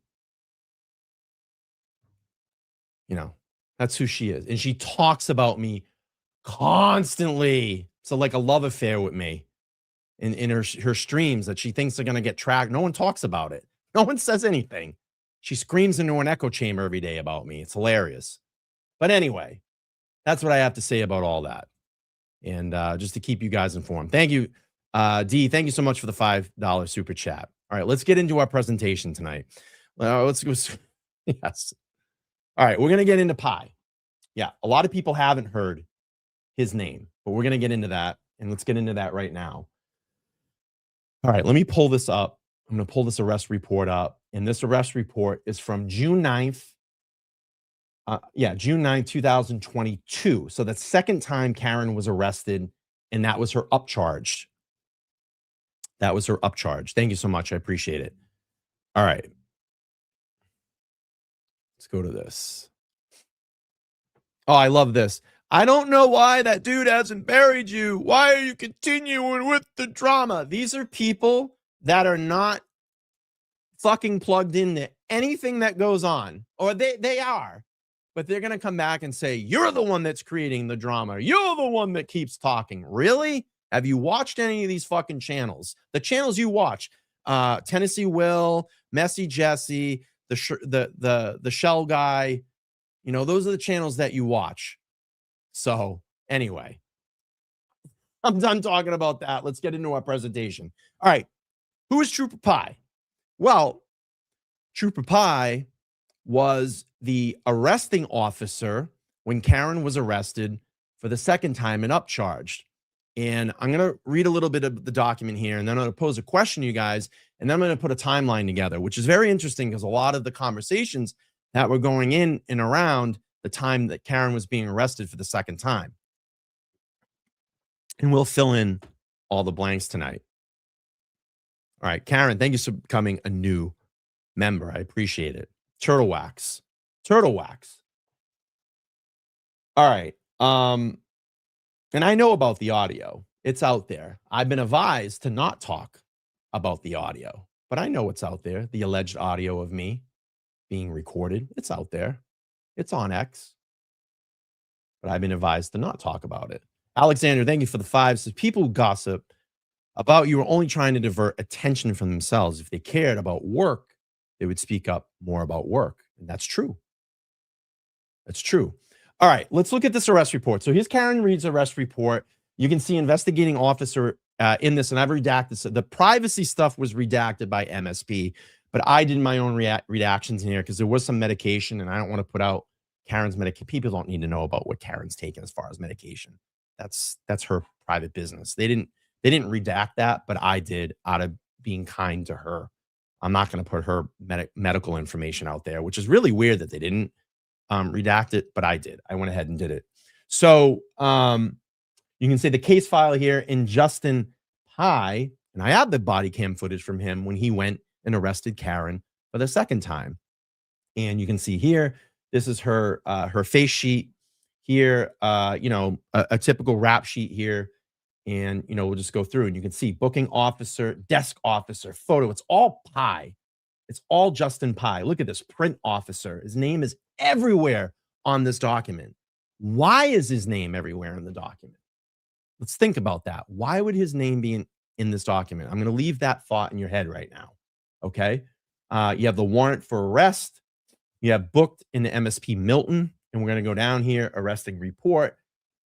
You know, that's who she is. And she talks about me constantly. So like a love affair with me in her streams that she thinks are going to get tracked. No one talks about it. No one says anything. She screams into an echo chamber every day about me. It's hilarious. But anyway, that's what I have to say about all that. And just to keep you guys informed. Thank you, D. Thank you so much for the $5 super chat. All right, let's get into our presentation tonight. Let's go. Yes. All right, we're going to get into Pye. Yeah, a lot of people haven't heard his name, but we're going to get into that. And let's get into that right now. All right, let me pull this up. I'm going to pull this arrest report up. And this arrest report is from June 9th. June 9th, 2022. So the second time Karen was arrested, and that was her upcharge. That was her upcharge. Thank you so much. I appreciate it. All right. Let's go to this. Oh, I love this. I don't know why that dude hasn't buried you. Why are you continuing with the drama? These are people that are not fucking plugged into anything that goes on. Or they are. But they're going to come back and say, you're the one that's creating the drama. You're the one that keeps talking. Really? Have you watched any of these fucking channels? The channels you watch, Tennessee Will, Messy Jesse, the Shell Guy, you know, those are the channels that you watch. So anyway, I'm done talking about that. Let's get into our presentation. All right. Who is Trooper Pye? Well, Trooper Pye was the arresting officer when Karen was arrested for the second time and upcharged. And I'm going to read a little bit of the document here, and then I'm going to pose a question to you guys, and then I'm going to put a timeline together, which is very interesting because a lot of the conversations that were going in and around the time that Karen was being arrested for the second time. And we'll fill in all the blanks tonight. All right, Karen, thank you for becoming a new member. I appreciate it. Turtle wax. Turtle wax. All right. And I know about the audio. It's out there. I've been advised to not talk about the audio, but I know it's out there. The alleged audio of me being recorded. It's out there. It's on X. But I've been advised to not talk about it. Alexander, thank you for the 5. Says people who gossip about you are only trying to divert attention from themselves. If they cared about work, they would speak up more about work. And that's true. That's true. All right, let's look at this arrest report. So here's Karen Reed's arrest report. You can see investigating officer in this, and I've redacted. So the privacy stuff was redacted by MSP, But I did my own reactions in here because there was some medication, and I don't want to put out Karen's medication. People don't need to know about what Karen's taking as far as medication. That's her private business. They didn't redact that, but I did out of being kind to her. I'm not going to put her medical information out there, which is really weird that they didn't redact it, but I did. I went ahead and did it. So you can see the case file here in Justin Pye, and I have the body cam footage from him when he went and arrested Karen for the second time. And you can see here, this is her face sheet here, a typical rap sheet here. And, we'll just go through and you can see booking officer, desk officer, photo. It's all Pye. It's all Justin Pye. Look at this print officer. His name is everywhere on this document. Why is his name everywhere in the document? Let's think about that. Why would his name be in this document? I'm going to leave that thought in your head right now. Okay. You have the warrant for arrest. You have booked in the MSP Milton. And we're going to go down here, arresting report.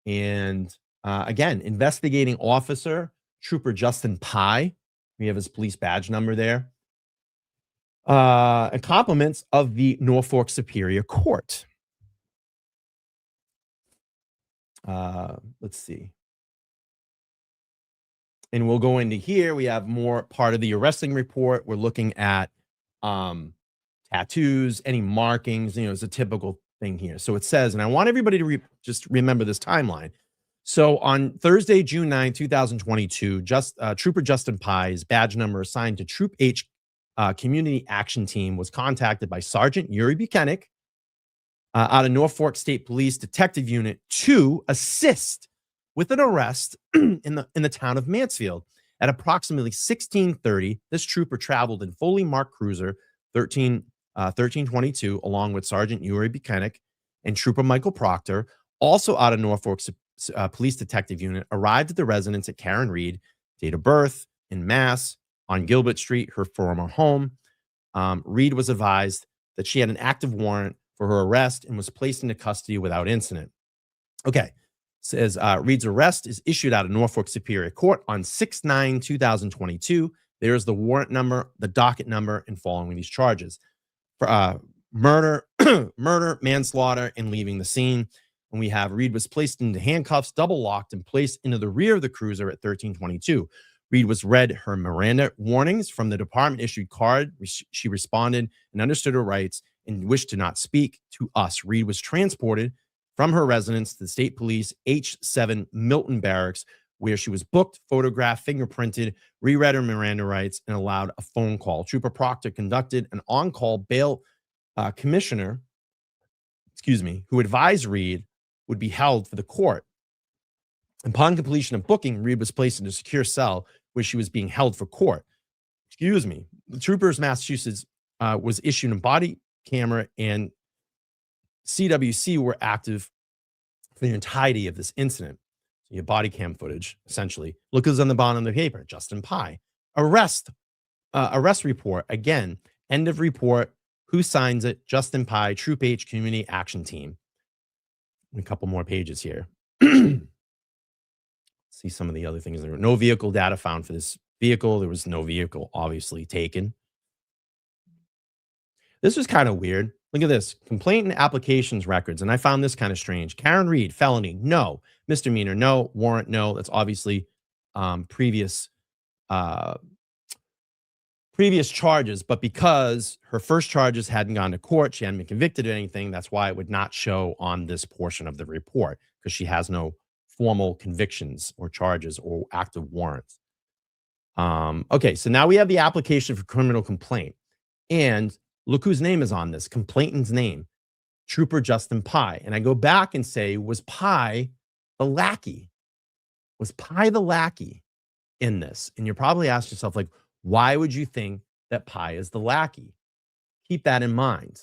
And again, investigating officer, Trooper Justin Pye. We have his police badge number there. And compliments of the Norfolk Superior Court. Let's see. And we'll go into here. We have more part of the arresting report. We're looking at tattoos, any markings. It's a typical thing here. So it says, and I want everybody to just remember this timeline. So on Thursday, June 9, 2022, Trooper Justin Pye's badge number assigned to Troop H Community Action Team was contacted by Sergeant Yuri Buchanan out of Norfolk State Police Detective Unit to assist with an arrest in the town of Mansfield. At approximately 16:30, this trooper traveled in fully marked cruiser 1322 along with Sergeant Yuri Buchanan and Trooper Michael Proctor, also out of Norfolk Police Detective Unit, arrived at the residence at Karen Reed, date of birth, in Mass, on Gilbert Street, her former home. Reed was advised that she had an active warrant for her arrest and was placed into custody without incident. Okay. Says Reed's arrest is issued out of Norfolk Superior Court on 6/9/2022. There's the warrant number, the docket number, and following these charges. For murder, manslaughter, and leaving the scene. And we have Reed was placed into handcuffs, double locked, and placed into the rear of the cruiser at 1322. Reed was read her Miranda warnings from the department issued card. She responded and understood her rights and wished to not speak to us. Reed was transported from her residence to the State Police H7 Milton Barracks, where she was booked, photographed, fingerprinted, reread her Miranda rights, and allowed a phone call. Trooper Proctor conducted an on-call bail commissioner, who advised Reed would be held for the court. Upon completion of booking, Reed was placed in a secure cell where she was being held for court. The Troopers Massachusetts was issued a body camera, and CWC were active for the entirety of this incident. So you have body cam footage, essentially. Look who's on the bottom of the paper, Justin Pye. Arrest report. Again, end of report. Who signs it? Justin Pye, Troop H Community Action Team. And a couple more pages here. See some of the other things. There were no vehicle data found for this vehicle. There was no vehicle, obviously, taken. This was kind of weird. Look at this. Complaint and applications records. And I found this kind of strange. Karen Reed, felony, no. Misdemeanor, no. Warrant, no. That's obviously previous charges. But because her first charges hadn't gone to court, she hadn't been convicted of anything, that's why it would not show on this portion of the report, because she has no formal convictions or charges or active warrants. Okay, so now we have the application for criminal complaint. And look whose name is on this, complainant's name, Trooper Justin Pye. And I go back and say, was Pye the lackey? Was Pye the lackey in this? And you're probably asking yourself, like, why would you think that Pye is the lackey? Keep that in mind.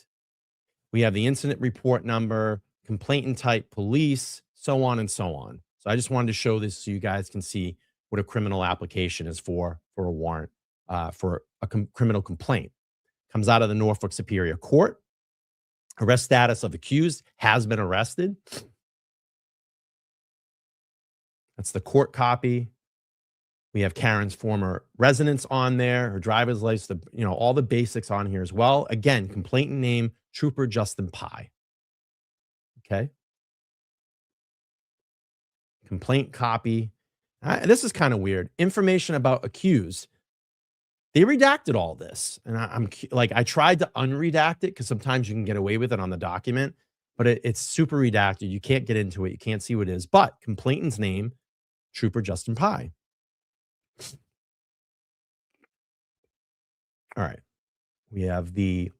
We have the incident report number, complainant type, police, so on and so on. So I just wanted to show this so you guys can see what a criminal application is for a warrant, for a criminal complaint. Comes out of the Norfolk Superior Court. Arrest status of accused, has been arrested. That's the court copy. We have Karen's former residence on there, her driver's license, all the basics on here as well. Again, complainant name, Trooper Justin Pye. Okay. Complaint copy. This is kind of weird. Information about accused. They redacted all this. And I'm like, I tried to unredact it because sometimes you can get away with it on the document, but it's super redacted. You can't get into it. You can't see what it is. But complainant's name, Trooper Justin Pye. All right. We have the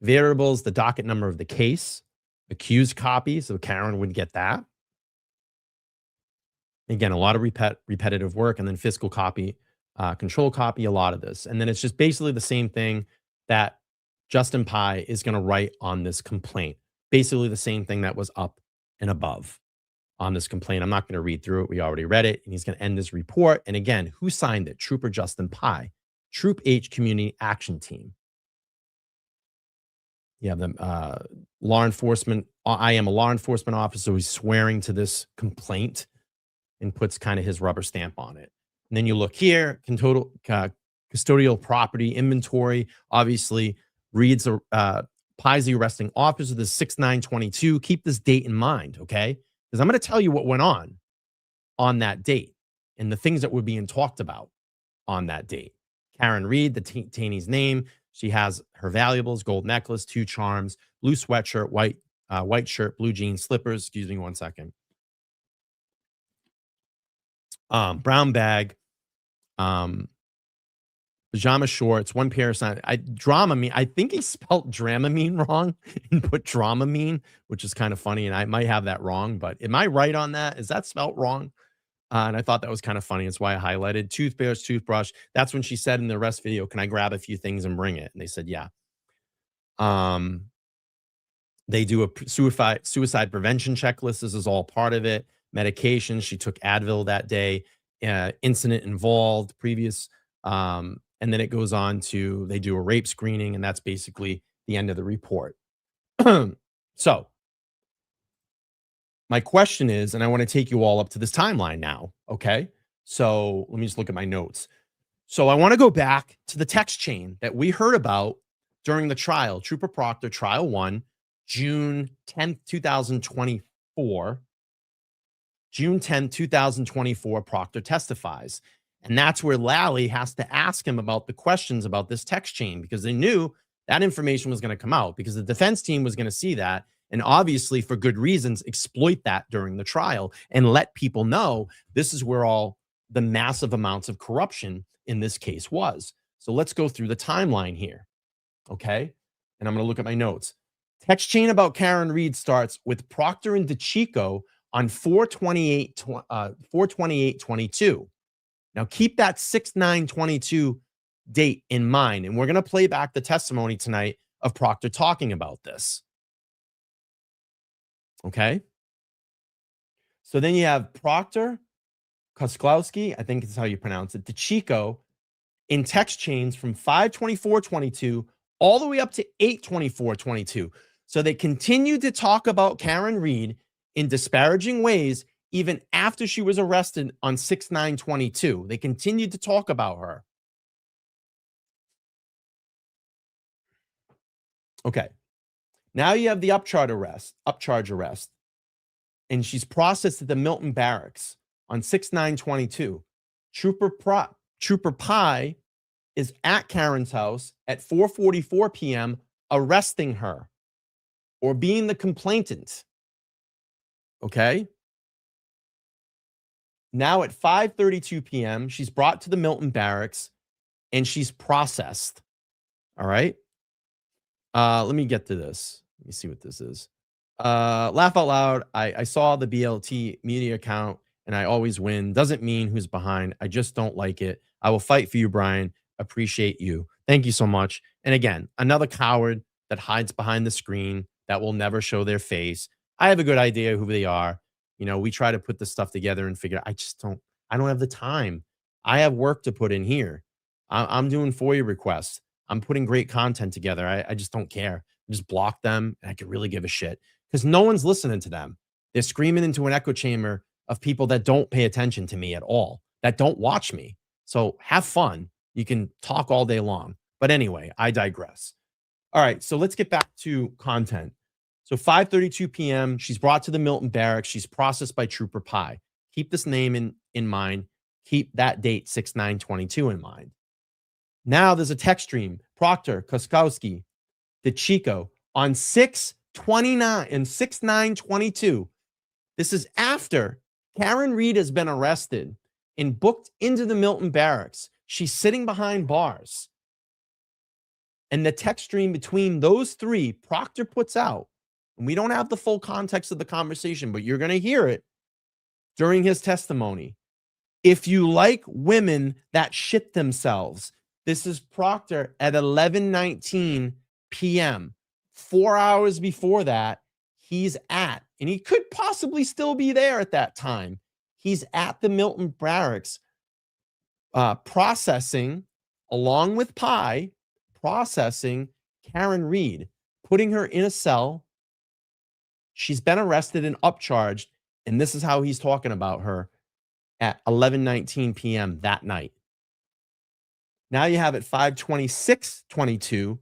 variables, the docket number of the case, accused copy. So Karen would get that. Again, a lot of repetitive work, and then fiscal copy, control copy, a lot of this. And then it's just basically the same thing that Justin Pye is going to write on this complaint. Basically the same thing that was up and above on this complaint. I'm not going to read through it. We already read it. And he's going to end his report. And again, who signed it? Trooper Justin Pye, Troop H Community Action Team. You have the law enforcement. I am a law enforcement officer who's swearing to this complaint and puts kind of his rubber stamp on it. And then you look here, custodial property inventory, obviously reads Pye's the arresting officer, the 6/9/22. Keep this date in mind, okay? Because I'm going to tell you what went on that date and the things that were being talked about on that date. Karen Reed, the detainee's name. She has her valuables, gold necklace, 2 charms, blue sweatshirt, white shirt, blue jeans, slippers. Excuse me 1 second. Brown bag, pajama shorts, 1 pair of sandals. Dramamine. I think he spelled Dramamine wrong and put Dramamine, which is kind of funny. And I might have that wrong, but am I right on that? Is that spelled wrong? And I thought that was kind of funny. That's why I highlighted toothpaste, toothbrush. That's when she said in the arrest video, "Can I grab a few things and bring it?" And they said, "Yeah." They do a suicide prevention checklist. This is all part of it. Medication. She took Advil that day. Incident involved, previous. And then it goes on to, they do a rape screening, and that's basically the end of the report. So my question is, and I want to take you all up to this timeline now. Okay. So let me just look at my notes. So I want to go back to the text chain that we heard about during the trial, Trooper Proctor, Trial 1, June 10th, 2024. June 10th, 2024, Proctor testifies. And that's where Lally has to ask him about the questions about this text chain, because they knew that information was going to come out, because the defense team was going to see that. And obviously, for good reasons, exploit that during the trial and let people know this is where all the massive amounts of corruption in this case was. So let's go through the timeline here. Okay. And I'm going to look at my notes. Text chain about Karen Reed starts with Proctor and DeChico on 4/28/22. Now keep that 6/9/22 date in mind. And we're going to play back the testimony tonight of Proctor talking about this. Okay. So then you have Proctor, Kosklowski, I think it's how you pronounce it, DeChico, in text chains from 5/24/22 all the way up to 8/24/22. So they continued to talk about Karen Reed in disparaging ways even after she was arrested on 6/9/22. They continued to talk about her. Okay. Now you have the upcharge arrest, and she's processed at the Milton Barracks on 6/9/22. Trooper Pye is at Karen's house at 4:44 p.m. arresting her or being the complainant. Okay. Now at 5:32 p.m., she's brought to the Milton Barracks and she's processed. All right. Let me get to this. Let me see what this is. Laugh out loud. I saw the BLT media account and I always win. Doesn't mean who's behind. I just don't like it. I will fight for you, Brian. Appreciate you. Thank you so much. And again, another coward that hides behind the screen that will never show their face. I have a good idea who they are. You know, we try to put this stuff together and figure, I don't have the time. I have work to put in here. I'm doing FOIA requests. I'm putting great content together. I just don't care. Just block them. And I could really give a shit because no one's listening to them. They're screaming into an echo chamber of people that don't pay attention to me at all, that don't watch me. So have fun. You can talk all day long. But anyway, I digress. All right, so let's get back to content. So 5:32 p.m., she's brought to the Milton Barracks. She's processed by Trooper Pye. Keep this name in mind. Keep that date, 6/9/22, in mind. Now there's a text stream. Proctor, Koskowski, DeChico on 6/29 and 6/9/22. This is after Karen Reed has been arrested and booked into the Milton Barracks. She's sitting behind bars. And the text stream between those three, Proctor puts out, and we don't have the full context of the conversation, but you're going to hear it during his testimony. If you like women that shit themselves, this is Proctor at 11:19 p.m. 4 hours before that, he's at, and he could possibly still be there at that time. He's at the Milton Barracks processing, along with Pye, processing Karen Reed, putting her in a cell. She's been arrested and upcharged, and this is how he's talking about her at 11:19 p.m. that night. Now you have it 5/26/22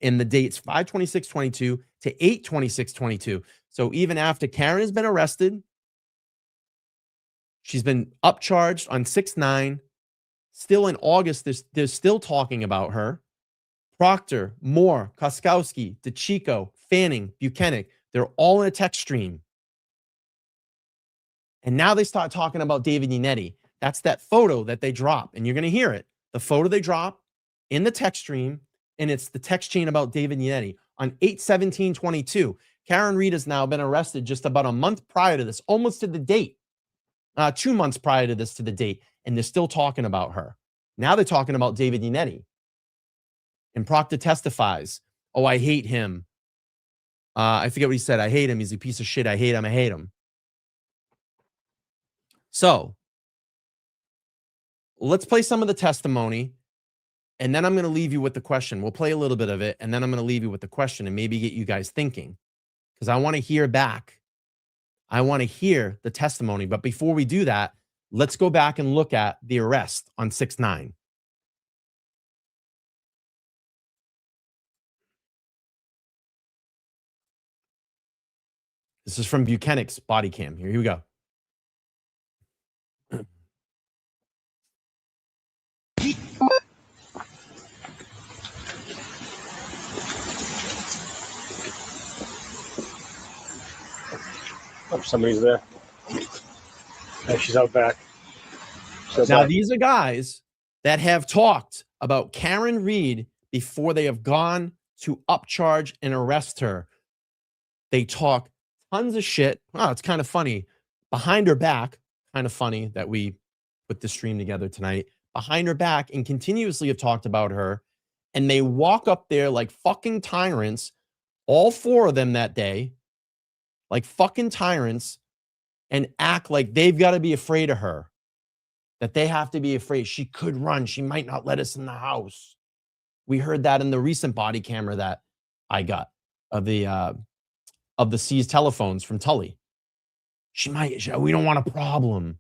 in the dates 5/26/22 to 8/26/22. So even after Karen has been arrested, she's been upcharged on 6/9. Still in August, they're still talking about her. Proctor, Moore, Koskowski, DeChico, Fanning, Buchanan, they're all in a text stream. And now they start talking about David Yannetti. That's that photo that they drop, and you're going to hear it. The photo they drop in the text stream, and it's the text chain about David Yannetti on 8/17/22. Karen Reed has now been arrested just about a month prior to this, almost to the date. 2 months prior to this, to the date, and they're still talking about her. Now they're talking about David Yannetti. And Proctor testifies, oh, I hate him. I forget what he said. I hate him. He's a piece of shit. I hate him. I hate him. So let's play some of the testimony, and then I'm going to leave you with the question. We'll play a little bit of it, and then I'm going to leave you with the question and maybe get you guys thinking, because I want to hear back. I want to hear the testimony. But before we do that, let's go back and look at the arrest on 6/9. This is from Buchanan's body cam. Here we go. Oh, somebody's there. Oh, she's out back. Now, these are guys that have talked about Karen Reed before they have gone to upcharge and arrest her. They talk tons of shit. Oh, it's kind of funny. Behind her back, kind of funny that we put the stream together tonight. Behind her back, and continuously have talked about her. And they walk up there like fucking tyrants, all four of them that day, like fucking tyrants, and act like they've got to be afraid of her, that they have to be afraid. She could run. She might not let us in the house. We heard that in the recent body camera that I got of the seized telephones from Tully. We don't want a problem.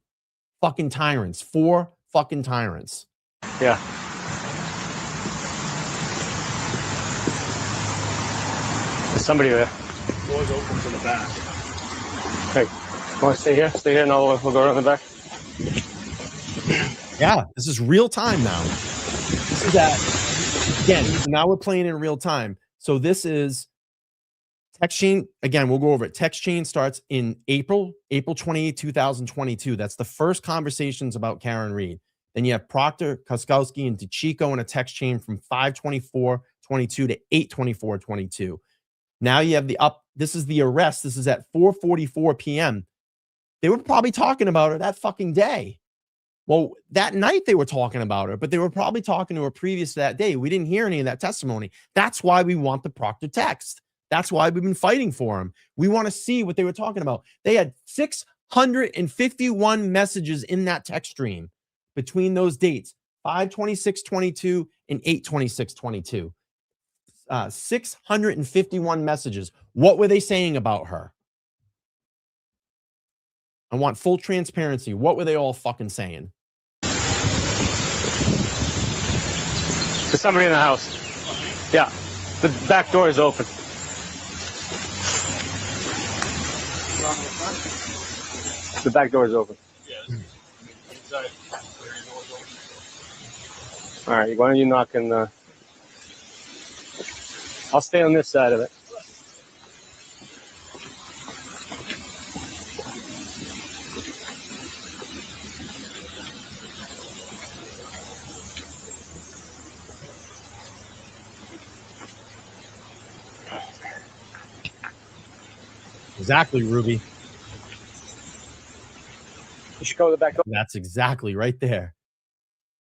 Fucking tyrants. 4 fucking tyrants. Yeah. There's somebody there. Doors open from the back. Hey, want to stay here? Stay here and we'll go around the back. Yeah, this is real time now. This is that. Again, now we're playing in real time. So this is text chain. Again, we'll go over it. Text chain starts in April 28, 2022. That's the first conversations about Karen Reed. Then you have Proctor, Koskowski, and DeChico in a text chain from 5/24/22 to 8/24/22. Now you have this is the arrest. This is at 4:44 p.m. They were probably talking about her that fucking day. Well, that night they were talking about her, but they were probably talking to her previous to that day. We didn't hear any of that testimony. That's why we want the Proctor text. That's why we've been fighting for him. We want to see what they were talking about. They had 651 messages in that text stream between those dates, 5/26/22 and 8/26/22. 651 messages. What were they saying about her? I want full transparency. What were they all fucking saying? There's somebody in the house. Yeah. The back door is open. The back door is open. All right, why don't you knock in the... I'll stay on this side of it. Exactly, Ruby. You should go to the back door. That's exactly right there.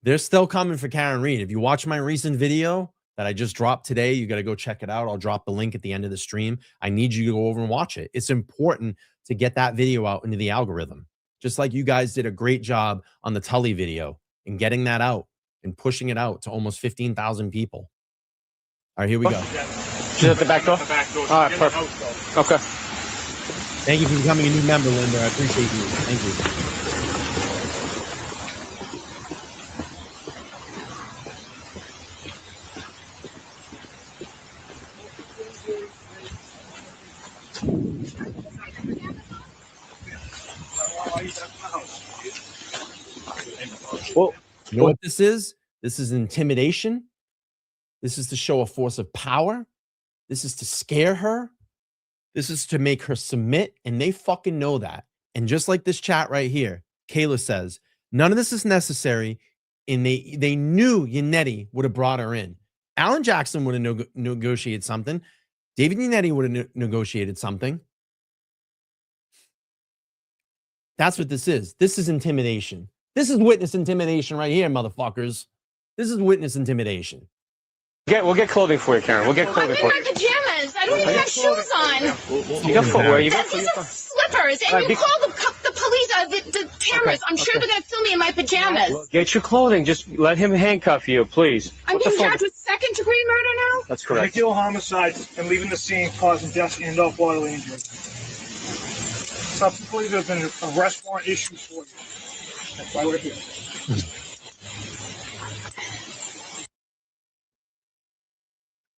They're still coming for Karen Reed. If you watch my recent video that I just dropped today, you got to go check it out. I'll drop the link at the end of the stream. I need you to go over and watch it. It's important to get that video out into the algorithm. Just like you guys did a great job on the Tully video and getting that out and pushing it out to almost 15,000 people. All right, here we go. She's at the back door? The back door. All right, perfect. Okay. Thank you for becoming a new member, Linda. I appreciate you. Thank you. Well, you know what this is? This is intimidation. This is to show a force of power. This is to scare her. This is to make her submit, and they fucking know that. And just like this chat right here, Kayla says, none of this is necessary, and they knew Yannetti would have brought her in. Alan Jackson would have negotiated something. David Yannetti would have negotiated something. That's what this is. This is intimidation. This is witness intimidation right here, motherfuckers. This is witness intimidation. We'll get clothing for you, Karen. We'll get clothing for you. I'm in my pajamas. I don't even have shoes on. You got footwear. You got These are slippers. And you call the police, the cameras. I'm sure they're going to film me in my pajamas. Get your clothing. Just let him handcuff you, please. I'm being charged with second-degree murder now? That's correct. Concealed homicide and leaving the scene causing death and or bodily injury. Subsequently, there's been an arrest warrant issued for you. That's why we're here.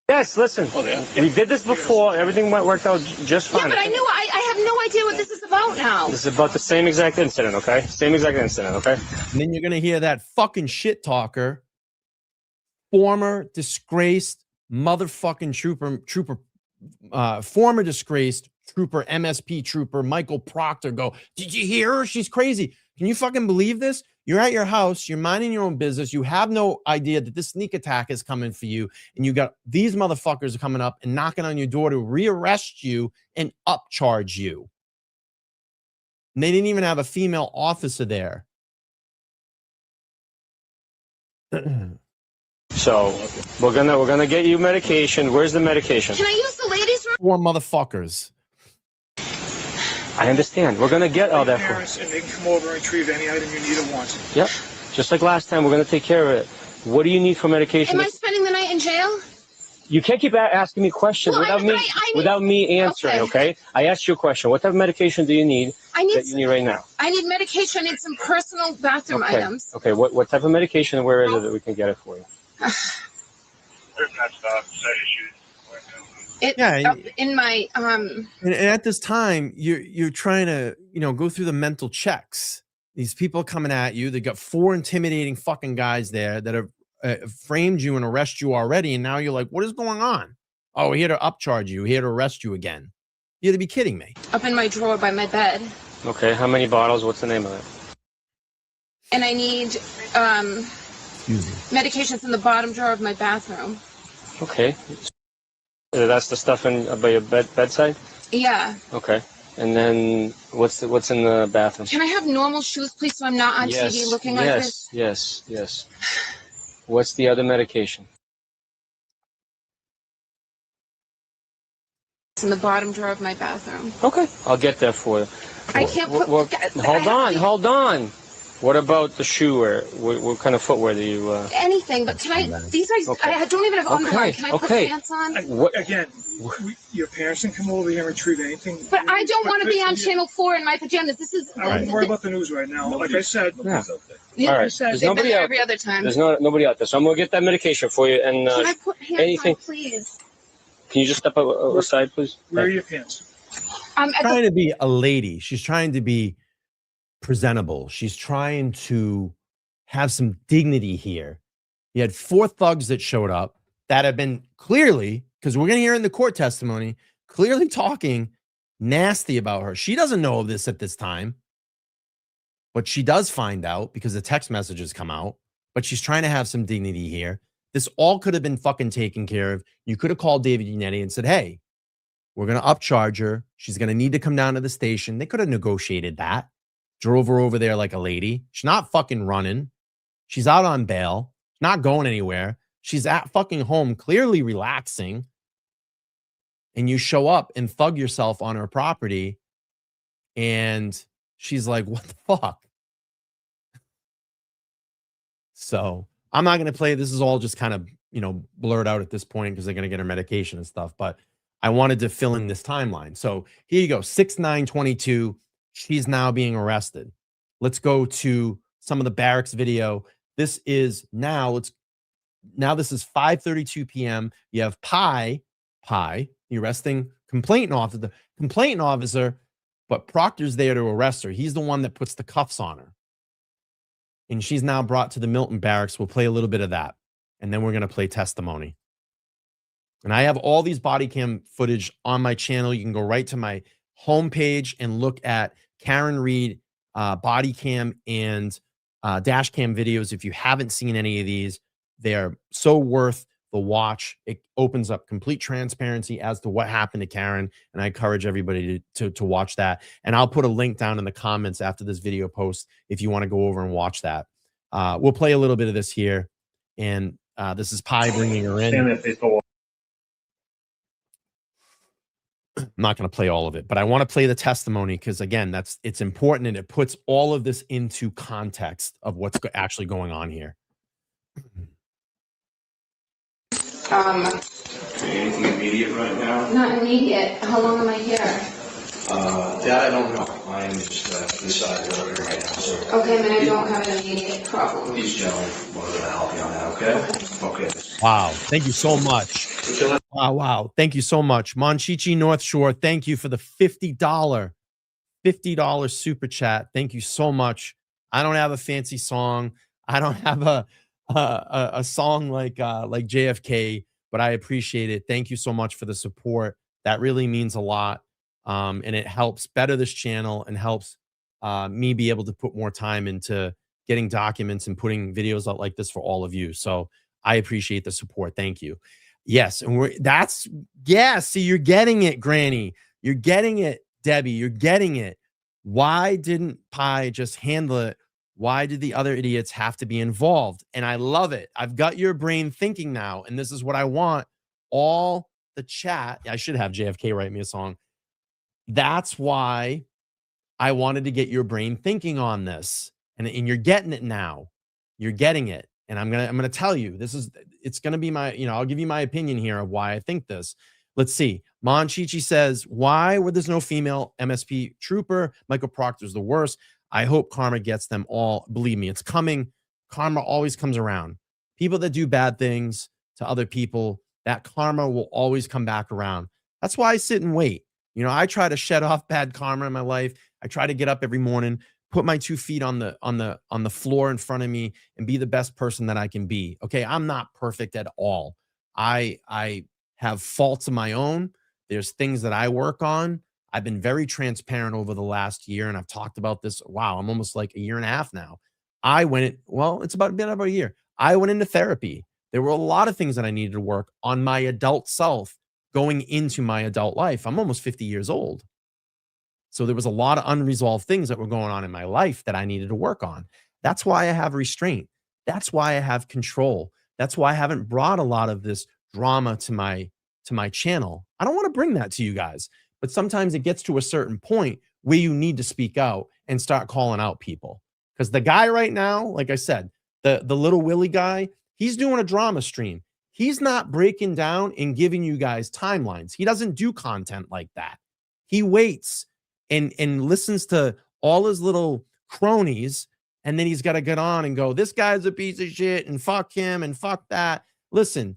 Yes, listen. We did this before. Everything worked out just fine. Yeah, but I have no idea what this is about now. This is about the same exact incident, okay? Same exact incident, okay? And then you're going to hear that fucking shit talker, former disgraced motherfucking former disgraced trooper, MSP trooper, Michael Proctor go, did you hear her? She's crazy. Can you fucking believe this? You're at your house, you're minding your own business, you have no idea that this sneak attack is coming for you, and you got these motherfuckers coming up and knocking on your door to rearrest you and upcharge you. And they didn't even have a female officer there. So we're gonna get you medication. Where's the medication? Can I use the ladies' room? 4 motherfuckers. I understand. We're gonna get all that for Parents, and they can come over and retrieve any item you need at once. Yep. Just like last time, we're gonna take care of it. What do you need for medication? Am I spending the night in jail? You can't keep asking me questions without me answering. Okay. I asked you a question. What type of medication do you need? That you need right now? I need medication. I need some personal bathroom items. Okay. What type of medication and where is it that we can get it for you? It's up in my And at this time, you're trying to go through the mental checks. These people coming at you. They got 4 intimidating fucking guys there that have framed you and arrest you already, and now you're like, what is going on? Oh, we're here to upcharge you. We're here to arrest you again. You have to be kidding me. Up in my drawer by my bed. Okay. How many bottles? What's the name of it? And I need medications in the bottom drawer of my bathroom. Okay. That's the stuff by your bedside? Yeah. Okay. And then what's in the bathroom? Can I have normal shoes, please, so I'm not on TV looking like this? Yes. What's the other medication? It's in the bottom drawer of my bathroom. Okay. I'll get that for you. I can't put... Hold on. What about the shoe wear? What kind of footwear do you? Anything, but can I? These are. Okay. I don't even have underwear. Can I put pants on? What? Again, your parents can come over here and retrieve anything. But I don't want to be on Channel 4 in my pajamas. This is. I wouldn't worry about the news right now. Like I said, Yeah. Yeah, All right. you said There's they've nobody been there out every other time. There's nobody out there, so I'm gonna get that medication for you. And Can I put hands anything? on, please? Can you just step aside, please? where are your pants? Trying to be a lady. She's trying to be presentable. She's trying to have some dignity here. You had 4 thugs that showed up that have been clearly, because we're going to hear in the court testimony, clearly talking nasty about her. She doesn't know of this at this time, but she does find out because the text messages come out. But she's trying to have some dignity here. This all could have been fucking taken care of. You could have called David Unetti and said, hey, we're going to upcharge her. She's going to need to come down to the station. They could have negotiated that. Drove her over there like a lady. She's not fucking running. She's out on bail. Not going anywhere. She's at fucking home, clearly relaxing. And you show up and thug yourself on her property. And she's like, what the fuck? So I'm not going to play. This is all just kind of, blurred out at this point because they're going to get her medication and stuff. But I wanted to fill in this timeline. So here you go. 6/9/22. She's now being arrested. Let's go to some of the barracks video. This is now, this is 5:32 p.m. You have Pye, the arresting complainant officer, but Proctor's there to arrest her. He's the one that puts the cuffs on her. And she's now brought to the Milton barracks. We'll play a little bit of that. And then we're going to play testimony. And I have all these body cam footage on my channel. You can go right to my homepage and look at Karen Reed body cam and dash cam videos. If you haven't seen any of these, they are so worth the watch. It opens up complete transparency as to what happened to Karen. And I encourage everybody to watch that. And I'll put a link down in the comments after this video post if you want to go over and watch that. We'll play a little bit of this here. And this is Pye bringing her in. I'm not going to play all of it, but I want to play the testimony because, again, it's important and it puts all of this into context of what's actually going on here. Anything immediate right now? Not immediate. How long am I here? That I don't know. I am just inside the building right now, so. Okay, then I don't have an immediate problem. These gentlemen wanted to help you on that, okay? Okay. Wow. Thank you so much. Wow. Thank you so much. Monchichi North Shore, thank you for the $50 super chat. Thank you so much. I don't have a fancy song. I don't have a song like JFK, but I appreciate it. Thank you so much for the support. That really means a lot. And it helps better this channel and helps me be able to put more time into getting documents and putting videos out like this for all of you. So I appreciate the support. Thank you. Yes. And see, you're getting it, Granny. You're getting it, Debbie. You're getting it. Why didn't Pye just handle it? Why did the other idiots have to be involved? And I love it. I've got your brain thinking now. And this is what I want. All the chat. I should have JFK write me a song. That's why I wanted to get your brain thinking on this. And you're getting it now. You're getting it. And I'm gonna tell you, it's gonna be my, I'll give you my opinion here of why I think this. Let's see. Monchichi says, why were there's no female MSP trooper? Michael Proctor's the worst. I hope karma gets them all. Believe me, it's coming. Karma always comes around. People that do bad things to other people, that karma will always come back around. That's why I sit and wait. I try to shed off bad karma in my life. I try to get up every morning, put my 2 feet on the floor in front of me and be the best person that I can be. Okay. I'm not perfect at all. I have faults of my own. There's things that I work on. I've been very transparent over the last year, and I've talked about this. Wow, I'm almost like a year and a half now. It's been about a year. I went into therapy. There were a lot of things that I needed to work on my adult self going into my adult life. I'm almost 50 years old. So there was a lot of unresolved things that were going on in my life that I needed to work on. That's why I have restraint. That's why I have control. That's why I haven't brought a lot of this drama to my channel. I don't want to bring that to you guys, but sometimes it gets to a certain point where you need to speak out and start calling out people. Because the guy right now, like I said, the little Willie guy, he's doing a drama stream. He's not breaking down and giving you guys timelines. He doesn't do content like that. He waits and listens to all his little cronies, and then he's got to get on and go, this guy's a piece of shit, and fuck him, and fuck that. Listen,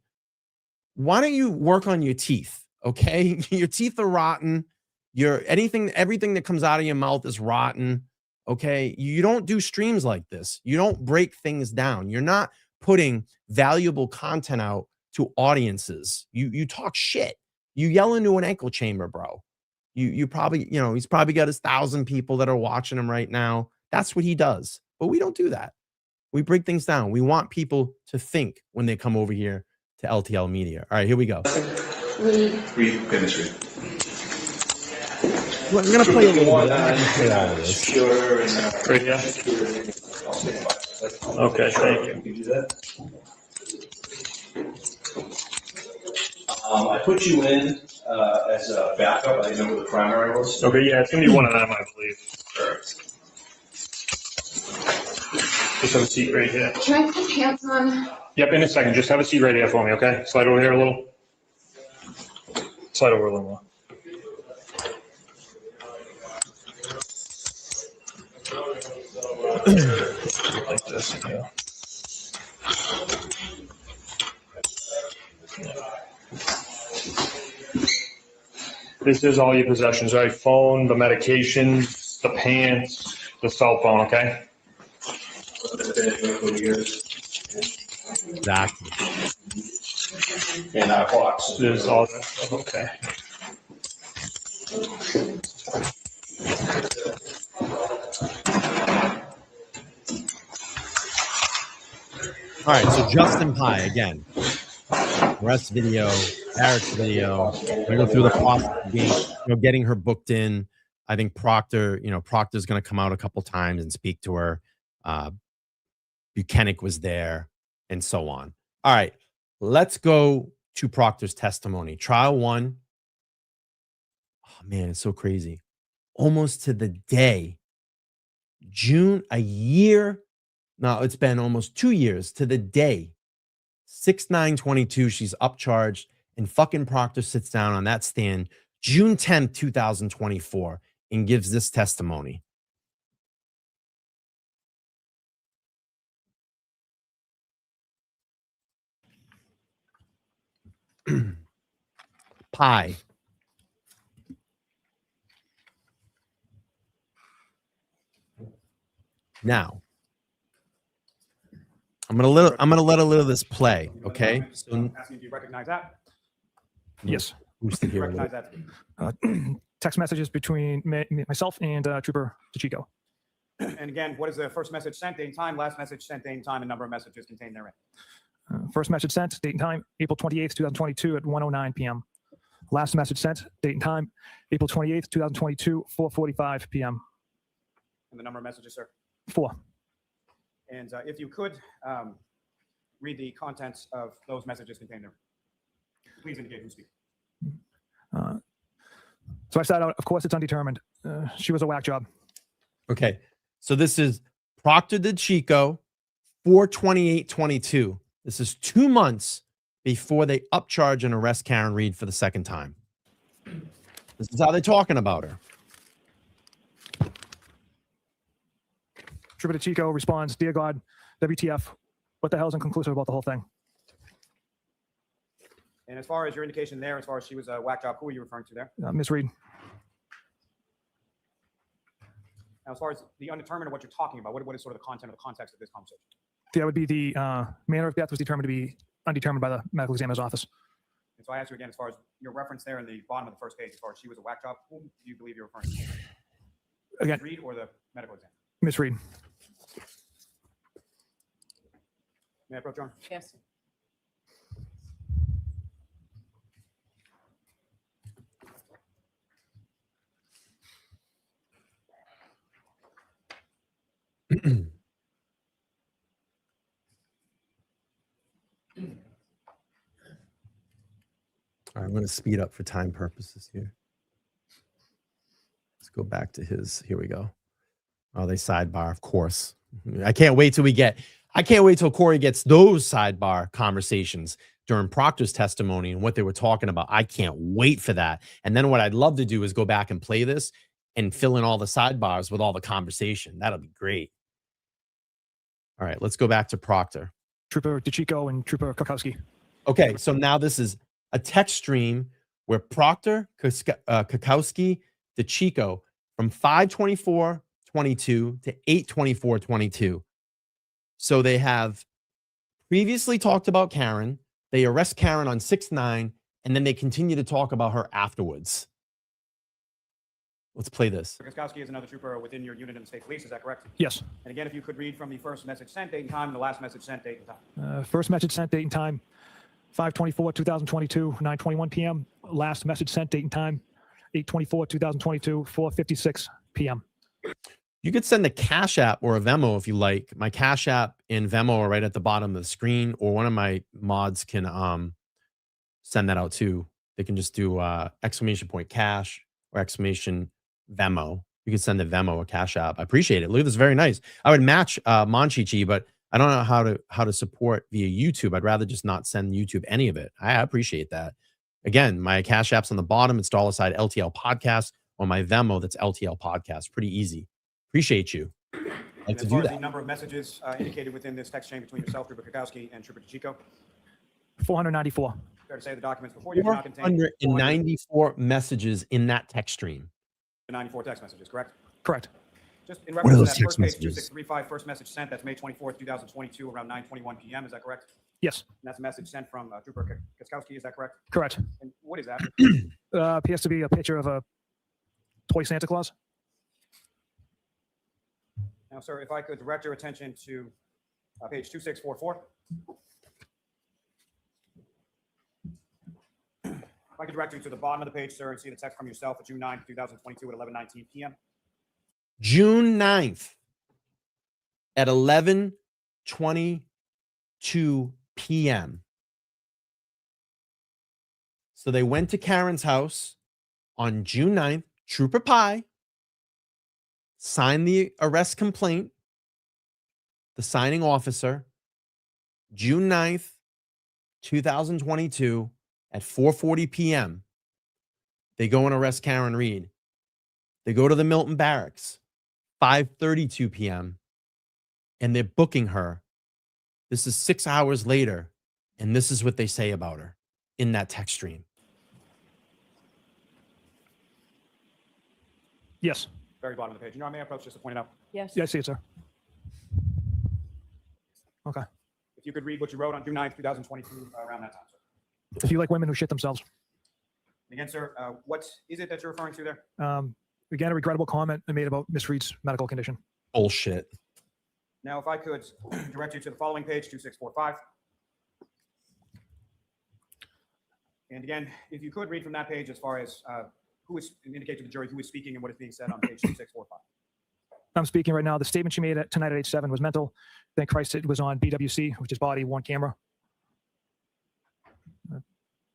why don't you work on your teeth, okay? Your teeth are rotten. Everything that comes out of your mouth is rotten, okay? You don't do streams like this. You don't break things down. You're not putting valuable content out to audiences. You talk shit. You yell into an echo chamber, bro. You probably, he's probably got his 1,000 people that are watching him right now. That's what he does. But we don't do that. We break things down. We want people to think when they come over here to LTL Media. All right, here we go. Read. I'm going to play a little bit. I'm not going to play all of this. Secure and right here. Okay, thank you. Can you do that? I put you in as a backup. I didn't know who the primary was. Okay, yeah, it's gonna be one of them, I believe. Sure. Just have a seat right here. Can I put pants on? Yep, in a second. Just have a seat right here for me, okay? Slide over here a little. Slide over a little more. Like this, yeah. This is all your possessions, right? Phone, the medication, the pants, the cell phone, okay? Exactly. And our clocks. This is all that, okay. All right, so Justin Pye again. Arrest video, Eric's video. We're gonna go through the process of being, getting her booked in. I think Proctor's going to come out a couple times and speak to her. Buchanan was there, and so on. All right, let's go to Proctor's testimony. Trial 1. Oh man, it's so crazy. Almost to the day, June, a year. No, it's been almost 2 years to the day. 6/9/22, she's upcharged, and fucking Proctor sits down on that stand June 10th, 2024, and gives this testimony. Pye. Now, I'm gonna let a little of this play, okay? So, Asking if you recognize that. Yes. who's to You hear recognize that. Text messages between myself and Trooper DeChico. And again, what is the first message sent, date and time, last message sent, date and time, and number of messages contained therein? First message sent, date and time, April 28th, 2022 at 1:09 p.m. Last message sent, date and time, April 28th, 2022, 4:45 p.m. And the number of messages, sir? 4. And if you could read the contents of those messages contained there. Please indicate who's speaking. So I said, of course, it's undetermined. She was a whack job. Okay, so this is Proctor DeChico, 4/28/22. This is 2 months before they upcharge and arrest Karen Reed for the second time. This is how they're talking about her. Trooper DeChico responds, "Dear God, WTF, what the hell is inconclusive about the whole thing?" And as far as your indication there, as far as she was a whack job, who are you referring to there? Ms. Reed. Now, as far as the undetermined of what you're talking about, what is sort of the content of the context of this conversation? That would be the manner of death was determined to be undetermined by the medical examiner's office. And so I ask you again, as far as your reference there in the bottom of the first page, as far as she was a whack job, whom do you believe you're referring to? Again, Reed or the medical examiner? Ms. Reed. May I approach, Your Honor? Yes. All right, I'm going to speed up for time purposes here. Let's go back to his. Here we go. Oh, they sidebar, of course. I can't wait till Corey gets those sidebar conversations during Proctor's testimony and what they were talking about. I can't wait for that. And then what I'd love to do is go back and play this and fill in all the sidebars with all the conversation. That'll be great. All right, let's go back to Proctor. Trooper DeChico and Trooper Kokowski. Okay, so now this is a text stream where Proctor, Kokowski, DeChico from 5/24/22 to 8/24/22. So they have previously talked about Karen. They arrest Karen on 6/9, and then they continue to talk about her afterwards. Let's play this. Koskowski is another trooper within your unit in the state police. Is that correct? Yes. And again, if you could read from the first message sent, date and time, and the last message sent, date and time. First message sent, date and time, 5/24/2022, 9:21 p.m. Last message sent, date and time, 8/24/2022, 4:56 p.m. You could send a Cash App or a Venmo if you like. My Cash App and Venmo are right at the bottom of the screen, or one of my mods can send that out too. They can just do !cash or !Venmo. You can send a Venmo or Cash App. I appreciate it. Look at this, very nice. I would match Monchichi, but I don't know how to support via YouTube. I'd rather just not send YouTube any of it. I appreciate that. Again, my Cash App's on the bottom. It's $ LTL Podcast. On my Venmo, that's LTL Podcast. Pretty easy. Appreciate you. Like as far as the number of messages indicated within this text chain between yourself, Trooper Kokowski, and Trooper DeChico? 494. Fair to say the documents before you do not contain 494 messages in that text stream. 94 text messages, correct? Correct. Just in What are reference to those that text first page messages? 2635, first message sent, that's May 24th, 2022, around 9:21 p.m. Is that correct? Yes. And that's a message sent from Trooper Koskowski. Is that correct? Correct. And what is that? Appears to be a picture of a toy Santa Claus. Now, sir, if I could direct your attention to page 2644. If I could direct you to the bottom of the page, sir, and see the text from yourself at June 9th, 2022 at 11:19 p.m. June 9th at 11:22 p.m. So they went to Karen's house on June 9th. Trooper Pye signed the arrest complaint, the signing officer, June 9th, 2022 at 4:40 p.m. They go and arrest Karen Reed. They go to the Milton Barracks, 5:32 p.m., and they're booking her. This is 6 hours later, and this is what they say about her in that text stream. Yes. Very bottom of the page. You know, I may approach just to point it out. Yes. Yeah, I see it, sir. Okay. If you could read what you wrote on June 9th, 2022, around that time, sir. If you like women who shit themselves. Again, sir, what is it that you're referring to there? Again, a regrettable comment I made about Miss Reed's medical condition. Bullshit. Now, if I could direct you to the following page, 2645. And again, if you could read from that page as far as who is, indicate to the jury who is speaking and what is being said on page 2645. I'm speaking right now. The statement she made tonight at age 7 was mental. Thank Christ it was on BWC, which is body worn camera.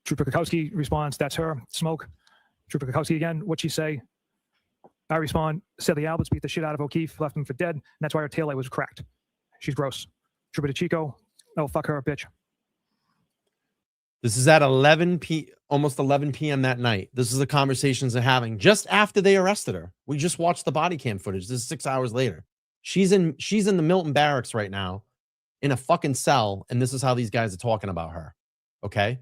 Trooper Kokowski responds, that's her, smoke. Trooper Kokowski again, what'd she say? I respond, said the Alberts beat the shit out of O'Keefe, left him for dead, and that's why her taillight was cracked. She's gross. Trooper DeChico, oh, fuck her, bitch. This is at almost 11 p.m. that night. This is the conversations they're having just after they arrested her. We just watched the body cam footage. This is 6 hours later. She's in the Milton Barracks right now in a fucking cell, and this is how these guys are talking about her. Okay?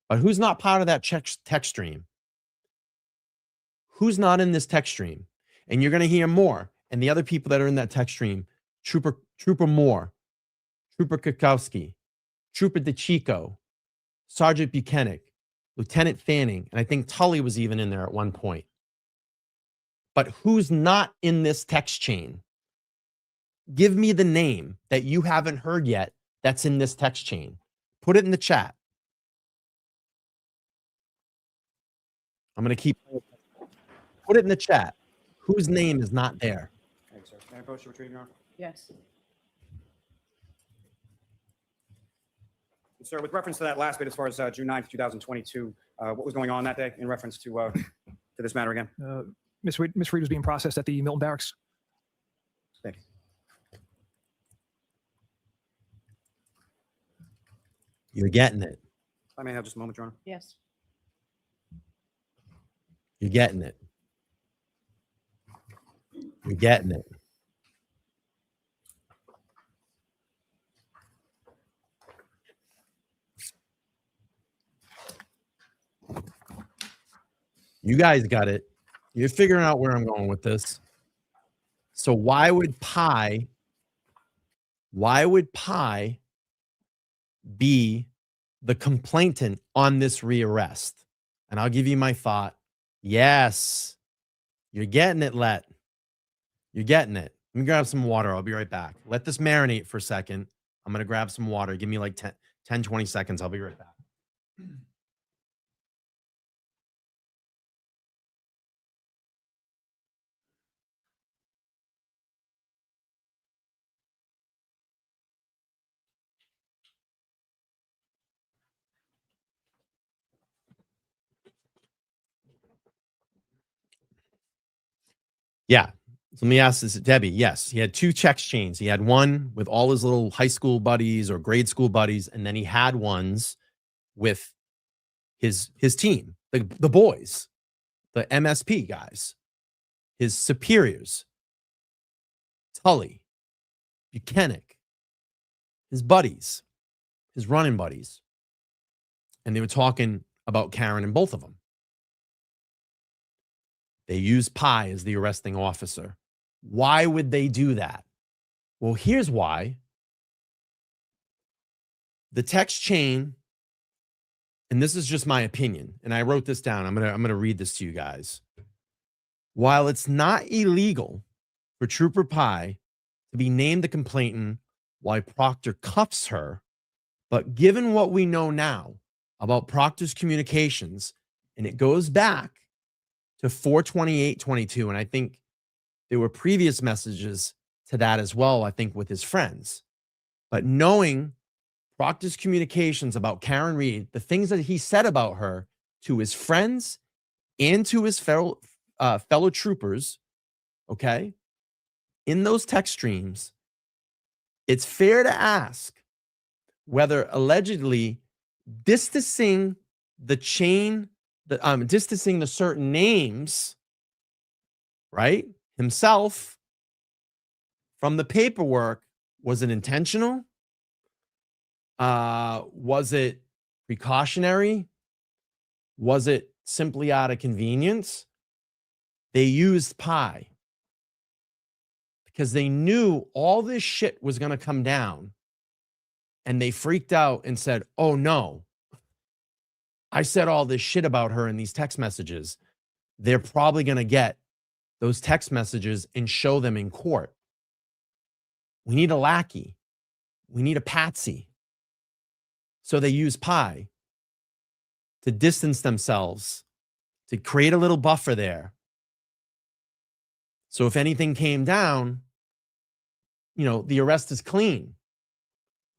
But who's not part of that text stream? Who's not in this text stream? And you're going to hear more. And the other people that are in that text stream, Trooper Moore, Trooper Kokowski, Trooper DeChico, Sergeant Buchanan, Lieutenant Fanning, and I think Tully was even in there at one point. But who's not in this text chain? Give me the name that you haven't heard yet that's in this text chain. Put it in the chat. I'm going to keep. Put it in the chat. Whose name is not there? Thank you, sir. Can I approach you, retrieve your arm? Yes. Sir, with reference to that last bit, as far as June 9th, 2022, what was going on that day in reference to this matter again? Miss Reed was being processed at the Milton Barracks. Thank you. You're getting it. I may have just a moment, Your Honor. Yes. You're getting it. You're getting it. You guys got it. You're figuring out where I'm going with this. So why would Pye be the complainant on this rearrest? And I'll give you my thought. Yes. You're getting it, Let. You're getting it. Let me grab some water. I'll be right back. Let this marinate for a second. I'm going to grab some water. Give me like 10, 20 seconds. I'll be right back. Yeah. So let me ask this, Debbie. Yes, he had 2 check chains. He had one with all his little high school buddies or grade school buddies, and then he had ones with his team, the boys, the MSP guys, his superiors, Tully, Buchanan, his buddies, his running buddies. And they were talking about Karen and both of them. They used Pye as the arresting officer. Why would they do that? Well, here's why. The text chain, and this is just my opinion, and I wrote this down. I'm gonna read this to you guys. While it's not illegal for Trooper Pye to be named the complainant while Proctor cuffs her, but given what we know now about Proctor's communications, and it goes back to 4/28/22, and I think there were previous messages to that as well, I think with his friends. But knowing Proctor's communications about Karen Reed, the things that he said about her to his friends and to his fellow troopers, okay, in those text streams, it's fair to ask whether allegedly distancing the chain, distancing the certain names, right, himself from the paperwork, was it intentional? Was it precautionary? Was it simply out of convenience? They used Pye because they knew all this shit was going to come down, and they freaked out and said, oh no, I said all this shit about her in these text messages. They're probably going to get those text messages and show them in court. We need a lackey. We need a patsy. So they use Pye to distance themselves, to create a little buffer there. So if anything came down, the arrest is clean.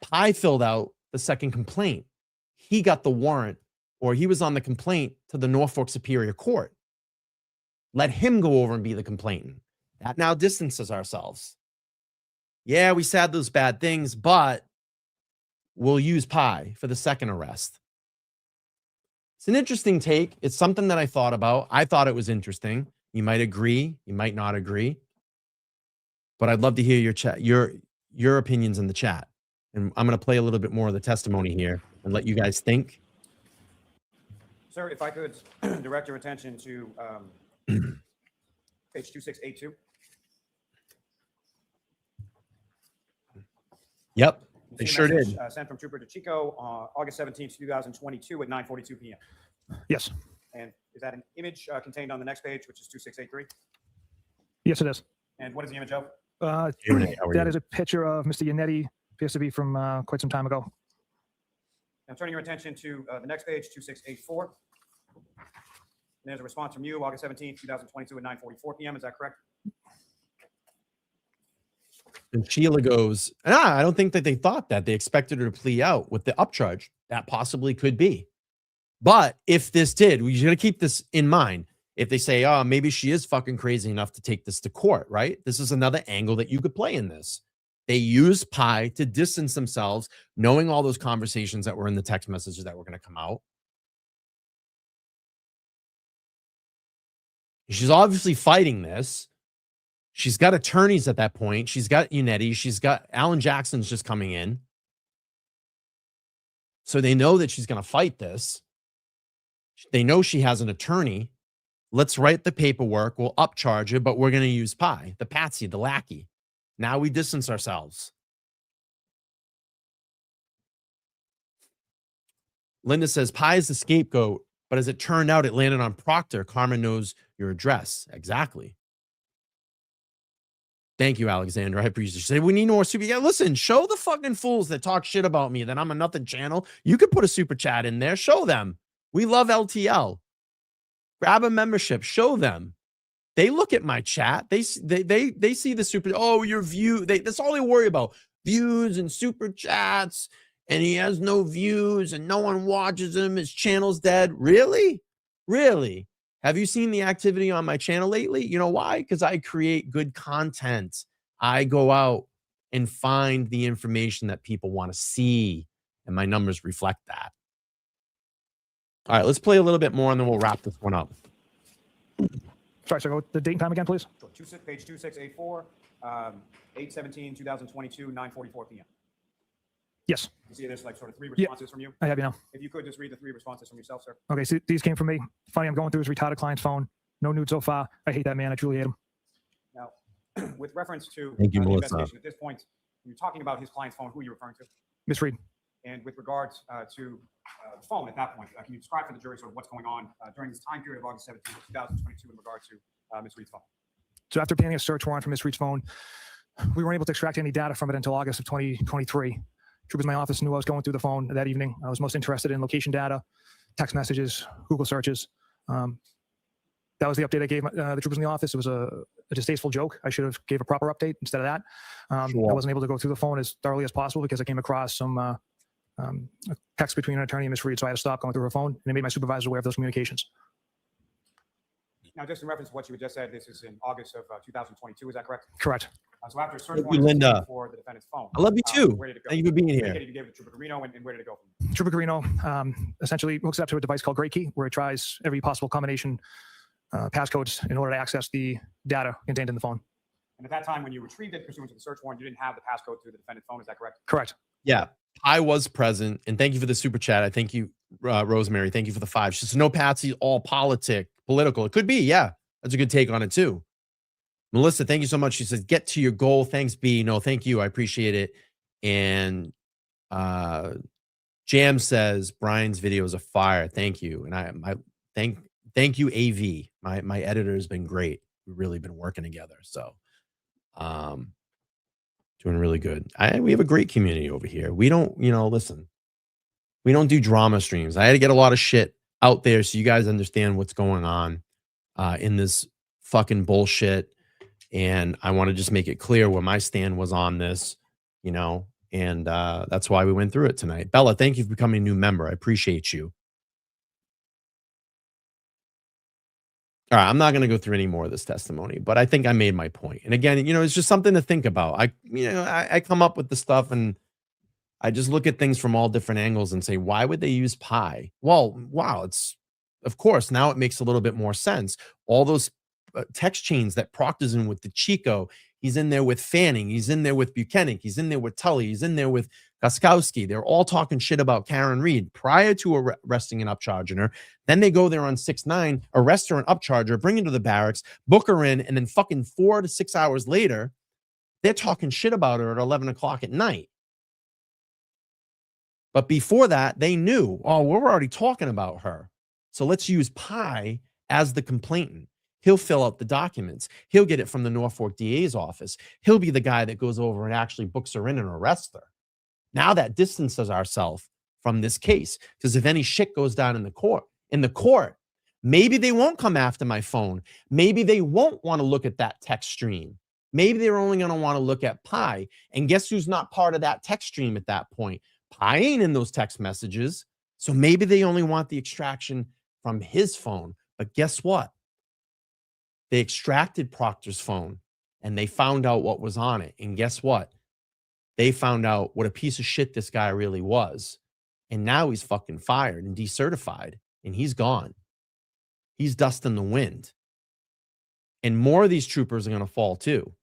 Pye filled out the second complaint. He got the warrant, or he was on the complaint to the Norfolk Superior Court. Let him go over and be the complainant. That now distances ourselves. Yeah, we said those bad things, but we'll use Pye for the second arrest. It's an interesting take. It's something that I thought about. I thought it was interesting. You might agree, you might not agree, but I'd love to hear your opinions in the chat. And I'm going to play a little bit more of the testimony here and let you guys think. Sir, if I could direct your attention to page 2682. Yep, they sure did. Sent from Trooper DeChico on August 17th, 2022 at 9:42 p.m. Yes. And is that an image contained on the next page, which is 2683? Yes, it is. And what is the image of? That is a picture of Mr. Yannetti. Appears to be from quite some time ago. Now turning your attention to the next page, 2684. And there's a response from you, August 17th, 2022 at 9:44 p.m. Is that correct? And Sheila goes, I don't think that they thought that. They expected her to plea out with the upcharge. That possibly could be. But if this did, we got to keep this in mind. If they say, oh, maybe she is fucking crazy enough to take this to court, right? This is another angle that you could play in this. They used Pye to distance themselves, knowing all those conversations that were in the text messages that were going to come out. She's obviously fighting this. She's got attorneys at that point. She's got Unetti. She's got Alan Jackson's just coming in. So they know that she's going to fight this. They know she has an attorney. Let's write the paperwork. We'll upcharge it, but we're going to use Pye, the patsy, the lackey. Now we distance ourselves. Linda says, Pye is the scapegoat, but as it turned out, it landed on Proctor. Karma knows your address. Exactly. Thank you, Alexander. I appreciate it. She said, we need more super. Yeah, listen, show the fucking fools that talk shit about me that I'm a nothing channel. You could put a super chat in there. Show them. We love LTL. Grab a membership. Show them. They look at my chat. They see the super. Oh, your view. That's all they worry about. Views and super chats. And he has no views and no one watches him. His channel's dead. Really? Really? Have you seen the activity on my channel lately? You know why? Because I create good content. I go out and find the information that people want to see. And my numbers reflect that. All right, let's play a little bit more and then we'll wrap this one up. Sorry, so go with the date and time again, please. Sure. Page 2684, 8/17/2022, 9:44 p.m. Yes, You see there's like sort of 3 responses from you. I have you now. If you could just read the 3 responses from yourself, sir. Okay, so these came from me. Funny, I'm going through his retarded client's phone. No nude so far. I hate that man. I truly hate him. Now, with reference to Thank you, the Melissa. investigation, at this point, when you're talking about his client's phone, who are you referring to? Miss Reed. And with regards to the phone at that point, can you describe for the jury sort of what's going on during this time period of August 17th, 2022 in regard to Ms. Reed's phone? So after obtaining a search warrant for Miss Reed's phone, we weren't able to extract any data from it until August of 2023. Troopers in my office knew I was going through the phone that evening. I was most interested in location data, text messages, Google searches. That was the update I gave the troopers in the office. It was a distasteful joke. I should have gave a proper update instead of that. Sure. I wasn't able to go through the phone as thoroughly as possible because I came across some a text between an attorney and Miss Reed, so I had to stop going through her phone, and I made my supervisor aware of those communications. Now, just in reference to what you had just said, this is in August of 2022, is that correct? Correct. So after a search Thank you, warrant Linda. for the defendant's phone. I love you too. Where did it go? Thank you for being You here. gave it to Trooper Carino, and where did it go from? Trooper Carino essentially hooks it up to a device called Great Key, where it tries every possible combination passcodes in order to access the data contained in the phone. And at that time, when you retrieved it pursuant to the search warrant, you didn't have the passcode to the defendant's phone, is that correct? Correct. Yeah, I was present. And thank you for the super chat. I thank you, Rosemary. Thank you for the 5. She says, no patsy, all political. It could be, yeah. That's a good take on it too. Melissa, thank you so much. She says, get to your goal. Thanks, B. No, thank you. I appreciate it. And Jam says, Brian's video is a fire. Thank you. And I thank you, AV. My editor has been great. We've really been working together. So doing really good. We have a great community over here. We don't, listen, we don't do drama streams. I had to get a lot of shit out there so you guys understand what's going on in this fucking bullshit. And I want to just make it clear where my stand was on this, and that's why we went through it tonight. Bella, thank you for becoming a new member. I appreciate you. All right, I'm not going to go through any more of this testimony, but I think I made my point. And again, it's just something to think about. I come up with the stuff and I just look at things from all different angles and say, why would they use Pye? Well, wow, of course, now it makes a little bit more sense. All those text chains that Proctor's in with the Chico, he's in there with Fanning, he's in there with Buchanan, he's in there with Tully, he's in there with Koskowski. They're all talking shit about Karen Reed prior to arresting and upcharging her. Then they go there on 6/9, arrest her and upcharge her, bring her to the barracks, book her in, and then fucking 4 to 6 hours later, they're talking shit about her at 11 o'clock at night. But before that, they knew, we're already talking about her. So let's use Pye as the complainant. He'll fill out the documents. He'll get it from the Norfolk DA's office. He'll be the guy that goes over and actually books her in and arrests her. Now that distances ourselves from this case, because if any shit goes down in the court, maybe they won't come after my phone. Maybe they won't want to look at that text stream. Maybe they're only going to want to look at Pye. And guess who's not part of that text stream at that point? Pye ain't in those text messages. So maybe they only want the extraction from his phone. But guess what? They extracted Proctor's phone and they found out what was on it. And guess what? they found out what a piece of shit this guy really was. And now he's fucking fired and decertified, and he's gone. He's dust in the wind. And more of these troopers are going to fall too.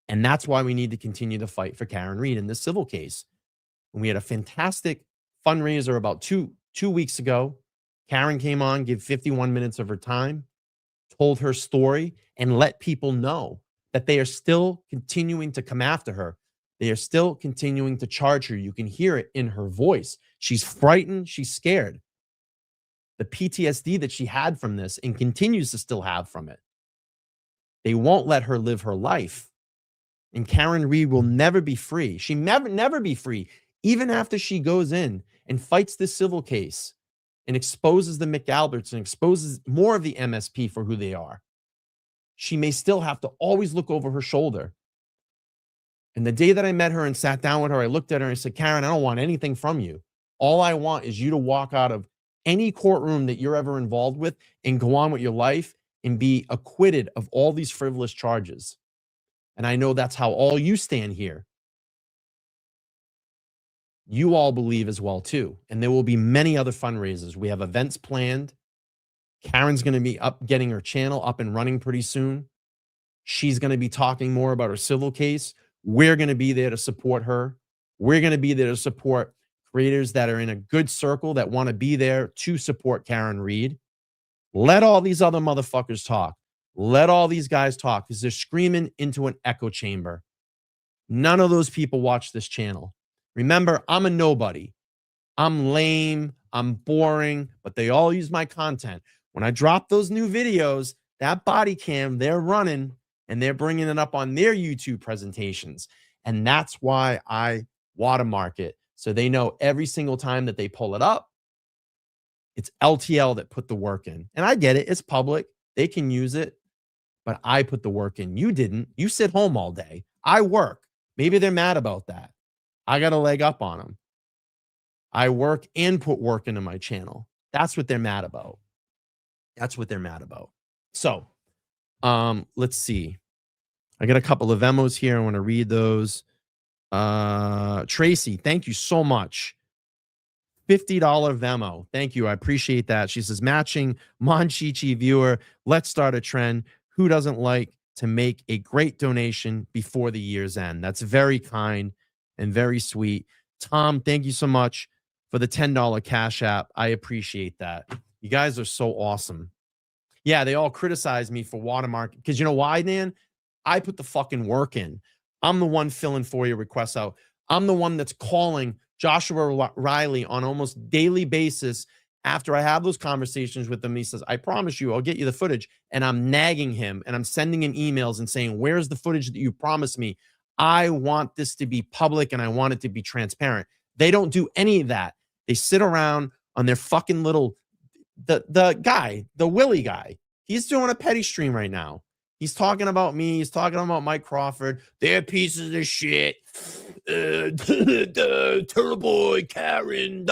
And that's why we need to continue to fight for Karen Read in this civil case. And we had a fantastic fundraiser about two weeks ago. Karen came on, gave 51 minutes of her time, told her story, and let people know that they are still continuing to come after her. They are still continuing to charge her. You can hear it in her voice. She's frightened. She's scared. The PTSD that she had from this and continues to still have from it. They won't let her live her life. And Karen Read will never be free. She never be free, even after she goes in and fights this civil case and exposes the McAlberts and exposes more of the MSP for who they are. She may still have to always look over her shoulder. And the day that I met her and sat down with her, I looked at her and I said, Karen, I don't want anything from you. All I want is you to walk out of any courtroom that you're ever involved with and go on with your life and be acquitted of all these frivolous charges. And I know that's how all you stand here. You all believe as well too. And there will be many other fundraisers. We have events planned. Karen's going to be getting her channel up and running pretty soon. She's going to be talking more about her civil case. We're going to be there to support her. We're going to be there to support creators that are in a good circle that want to be there to support Karen Read. Let all these other motherfuckers talk. Let all these guys talk because they're screaming into an echo chamber. None of those people watch this channel. Remember, I'm a nobody. I'm lame. I'm boring, but they all use my content. When I drop those new videos, that body cam, they're running and they're bringing it up on their YouTube presentations. And that's why I watermark it. So they know every single time that they pull it up, it's LTL that put the work in. And I get it. It's public. They can use it. But I put the work in. You didn't. You sit home all day. I work. Maybe they're mad about that. I got a leg up on them. I work and put work into my channel. That's what they're mad about. That's what they're mad about. So, let's see. I got a couple of Vemos here. I want to read those. Tracy, thank you so much. $50 Venmo. Thank you. I appreciate that. She says, matching Monchichi viewer. Let's start a trend. Who doesn't like to make a great donation before the year's end? That's very kind and very sweet. Tom, thank you so much for the $10 Cash App. I appreciate that. You guys are so awesome. Yeah, they all criticize me for watermark because you know why, Dan? I put the fucking work in. I'm the one filling FOIA requests out. I'm the one that's calling Joshua Riley on almost daily basis after I have those conversations with him. He says, I promise you, I'll get you the footage. And I'm nagging him and I'm sending him emails and saying, where's the footage that you promised me? I want this to be public and I want it to be transparent. They don't do any of that. They sit around on their fucking little, the guy, the Willie guy. He's doing a petty stream right now. He's talking about me. He's talking about Mike Crawford. They're pieces of shit. Turtle Boy, Karen.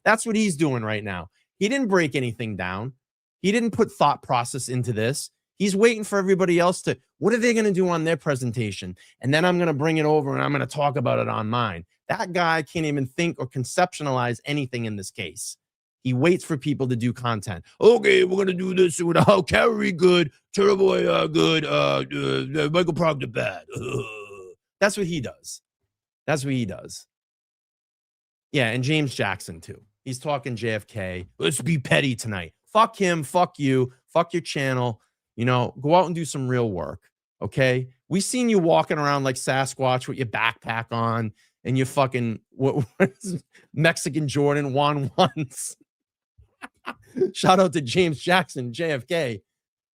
That's what he's doing right now. He didn't break anything down. He didn't put thought process into this. He's waiting for everybody else to, what are they going to do on their presentation? And then I'm going to bring it over and I'm going to talk about it on mine. That guy can't even think or conceptualize anything in this case. He waits for people to do content. Okay, we're going to do this without Carrie good, Turtle Boy good, Michael Proctor bad. That's what he does. That's what he does. Yeah, and James Jackson too. He's talking JFK. Let's be petty tonight. Fuck him. Fuck you. Fuck your channel. You know, go out and do some real work. Okay? We seen you walking around like Sasquatch with your backpack on and your fucking what Mexican Jordan Juan ones. Shout out to James Jackson, JFK,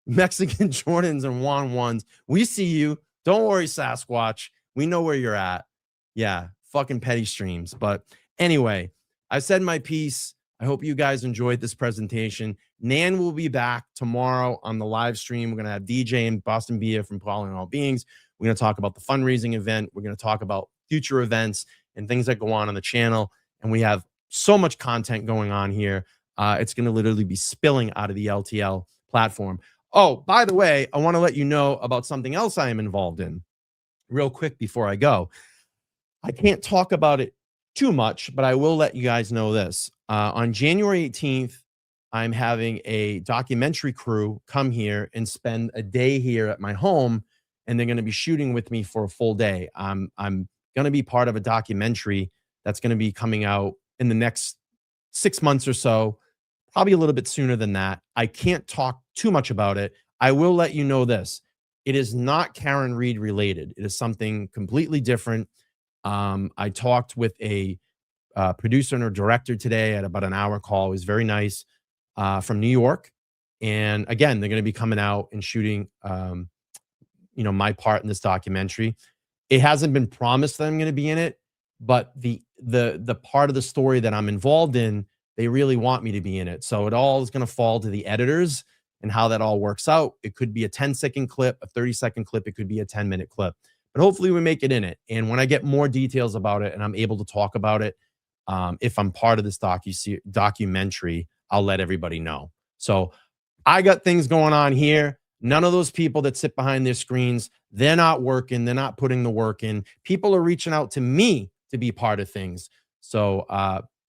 Mexican Jordans and Juan ones. We see you. Don't worry, Sasquatch. We know where you're at. Yeah, fucking petty streams. But anyway, I've said my piece. I hope you guys enjoyed this presentation. Nan will be back tomorrow on the live stream. We're going to have DJ and Boston Bia from Calling All Beings. We're going to talk about the fundraising event. We're going to talk about future events and things that go on the channel. And we have so much content going on here. It's going to literally be spilling out of the LTL platform. Oh, by the way, I want to let you know about something else I am involved in. real quick before I go. I can't talk about it too much, but I will let you guys know this. On January 18th, I'm having a documentary crew come here and spend a day here at my home, and they're going to be shooting with me for a full day. I'm going to be part of a documentary that's going to be coming out in the next 6 months or so, probably a little bit sooner than that. I can't talk too much about it. I will let you know this. It is not Karen Reed related. It is something completely different. I talked with a producer and a director today at about an hour call. It was very nice, from New York. And again, they're going to be coming out and shooting, my part in this documentary. It hasn't been promised that I'm going to be in it, but the part of the story that I'm involved in, they really want me to be in it. So it all is going to fall to the editors and how that all works out. It could be a 10-second clip, a 30-second clip. It could be a 10-minute clip, but hopefully we make it in it. And when I get more details about it and I'm able to talk about it, if I'm part of this documentary, I'll let everybody know. So I got things going on here. None of those people that sit behind their screens, they're not working. They're not putting the work in. People are reaching out to me to be part of things. So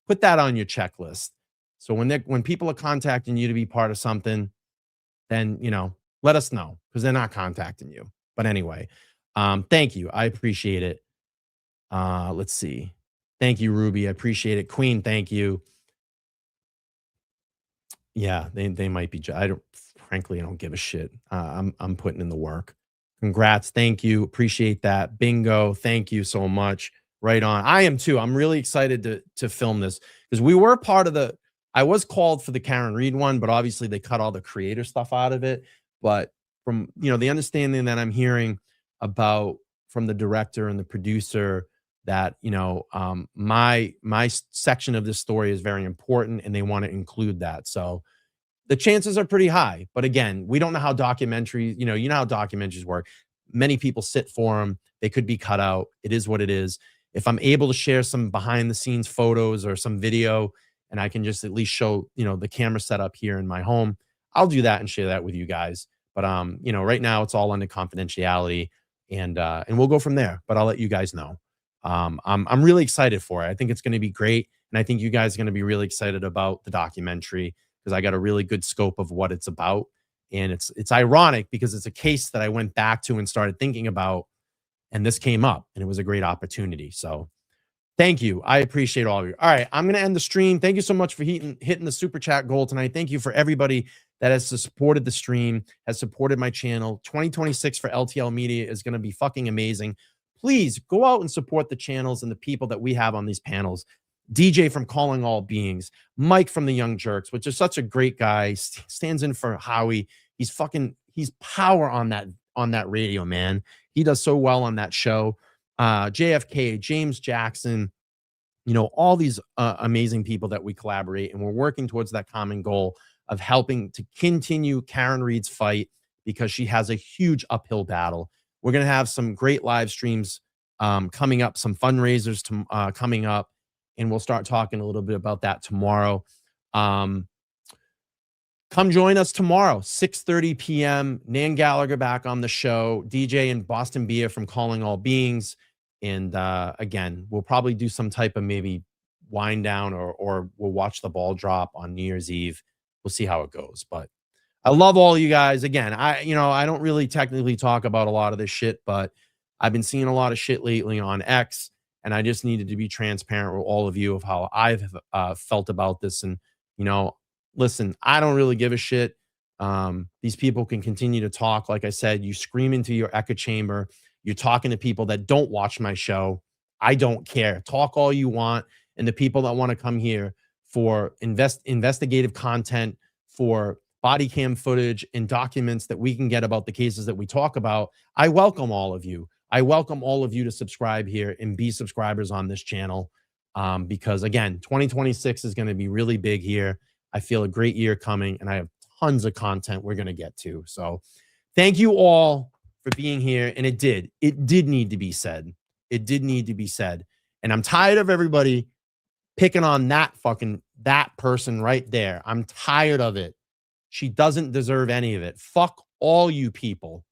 put that on your checklist. So when people are contacting you to be part of something, then, let us know, because they're not contacting you. But anyway, thank you. I appreciate it. Let's see. Thank you, Ruby. I appreciate it. Queen, thank you. Yeah, they might be. Frankly, I don't give a shit. I'm putting in the work. Congrats. Thank you. Appreciate that. Bingo. Thank you so much. Right on. I am too. I'm really excited to film this, because we were part of I was called for the Karen Reed one, but obviously they cut all the creator stuff out of it. But from, the understanding that I'm hearing about from the director and the producer, that, my section of this story is very important and they want to include that. So the chances are pretty high. But again, we don't know how documentaries, you know how documentaries work. Many people sit for them. They could be cut out. It is what it is. If I'm able to share some behind the scenes photos or some video, and I can just at least show, the camera setup here in my home, I'll do that and share that with you guys. But right now it's all under confidentiality, and we'll go from there. But I'll let you guys know. I'm really excited for it. I think it's going to be great, and I think you guys are going to be really excited about the documentary, because I got a really good scope of what it's about. And it's ironic, because it's a case that I went back to and started thinking about, and this came up, and it was a great opportunity. So thank you. I appreciate all of you. All right, I'm going to end the stream. Thank you so much for hitting the super chat goal tonight. Thank you for everybody that has supported the stream, has supported my channel. 2026 for LTL Media is going to be fucking amazing. Please go out and support the channels and the people that we have on these panels. DJ from Calling All Beings, Mike from the Young Jerks, which is such a great guy, stands in for Howie. He's power on that radio, man. He does so well on that show. JFK, James Jackson, all these amazing people that we collaborate, and we're working towards that common goal of helping to continue Karen Reed's fight, because she has a huge uphill battle. We're going to have some great live streams coming up, some fundraisers coming up, and we'll start talking a little bit about that tomorrow. Come join us tomorrow, 6:30 p.m. Nan Gallagher back on the show, DJ and Boston Beer from Calling All Beings. And again, we'll probably do some type of maybe wind down, or we'll watch the ball drop on New Year's Eve. We'll see how it goes. But I love all you guys. Again, I don't really technically talk about a lot of this shit, but I've been seeing a lot of shit lately on X, and I just needed to be transparent with all of you of how I've felt about this. And, listen, I don't really give a shit. These people can continue to talk. Like I said, you scream into your echo chamber. You're talking to people that don't watch my show. I don't care. Talk all you want. And the people that want to come here for investigative content, for body cam footage and documents that we can get about the cases that we talk about, I welcome all of you. I welcome all of you to subscribe here and be subscribers on this channel, because, again, 2026 is going to be really big here. I feel a great year coming, and I have tons of content we're going to get to. So thank you all for being here. And it did need to be said. It did need to be said. And I'm tired of everybody picking on that person right there. I'm tired of it. She doesn't deserve any of it. Fuck all you people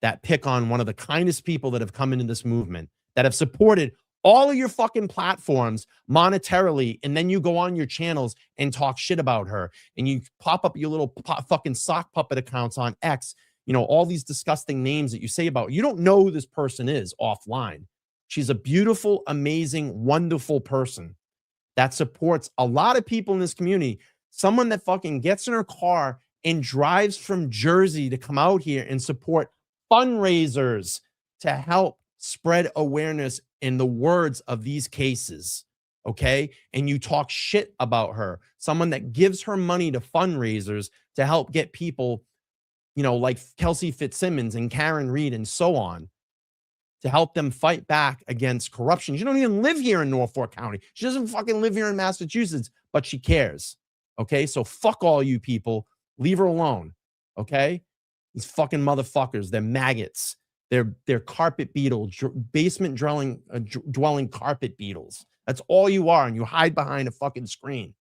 that pick on one of the kindest people that have come into this movement, that have supported all of your fucking platforms monetarily, and then you go on your channels and talk shit about her, and you pop up your little fucking sock puppet accounts on X, you know, all these disgusting names that you say about her. You don't know who this person is offline. She's a beautiful, amazing, wonderful person that supports a lot of people in this community. Someone that fucking gets in her car and drives from Jersey to come out here and support fundraisers to help spread awareness in the words of these cases. Okay. And you talk shit about her, someone that gives her money to fundraisers to help get people, you know, like Kelsey Fitzsimmons and Karen Reed and so on, to help them fight back against corruption. She don't even live here in Norfolk County. She doesn't fucking live here in Massachusetts, but she cares. Okay. So fuck all you people. Leave her alone. Okay. These fucking motherfuckers. They're maggots. They're carpet beetles, basement dwelling carpet beetles. That's all you are. And you hide behind a fucking screen.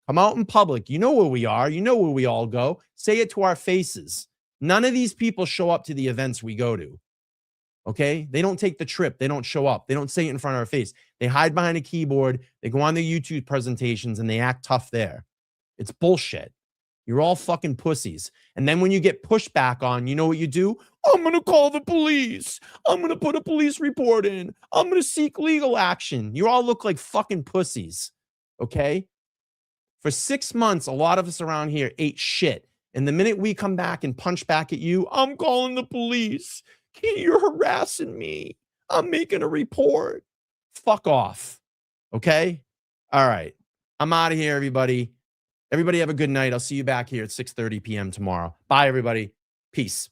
Come out in public. You know where we are. You know where we all go. Say it to our faces. None of these people show up to the events we go to. Okay? They don't take the trip. They don't show up. They don't say it in front of our face. They hide behind a keyboard. They go on their YouTube presentations and they act tough there. It's bullshit. You're all fucking pussies. And then when you get pushed back on, you know what you do? I'm going to call the police. I'm going to put a police report in. I'm going to seek legal action. You all look like fucking pussies. Okay? For 6 months, a lot of us around here ate shit. And the minute we come back and punch back at you, I'm calling the police. You're harassing me. I'm making a report. Fuck off. Okay? All right. I'm out of here, everybody. Everybody have a good night. I'll see you back here at 6:30 p.m. tomorrow. Bye, everybody. Peace.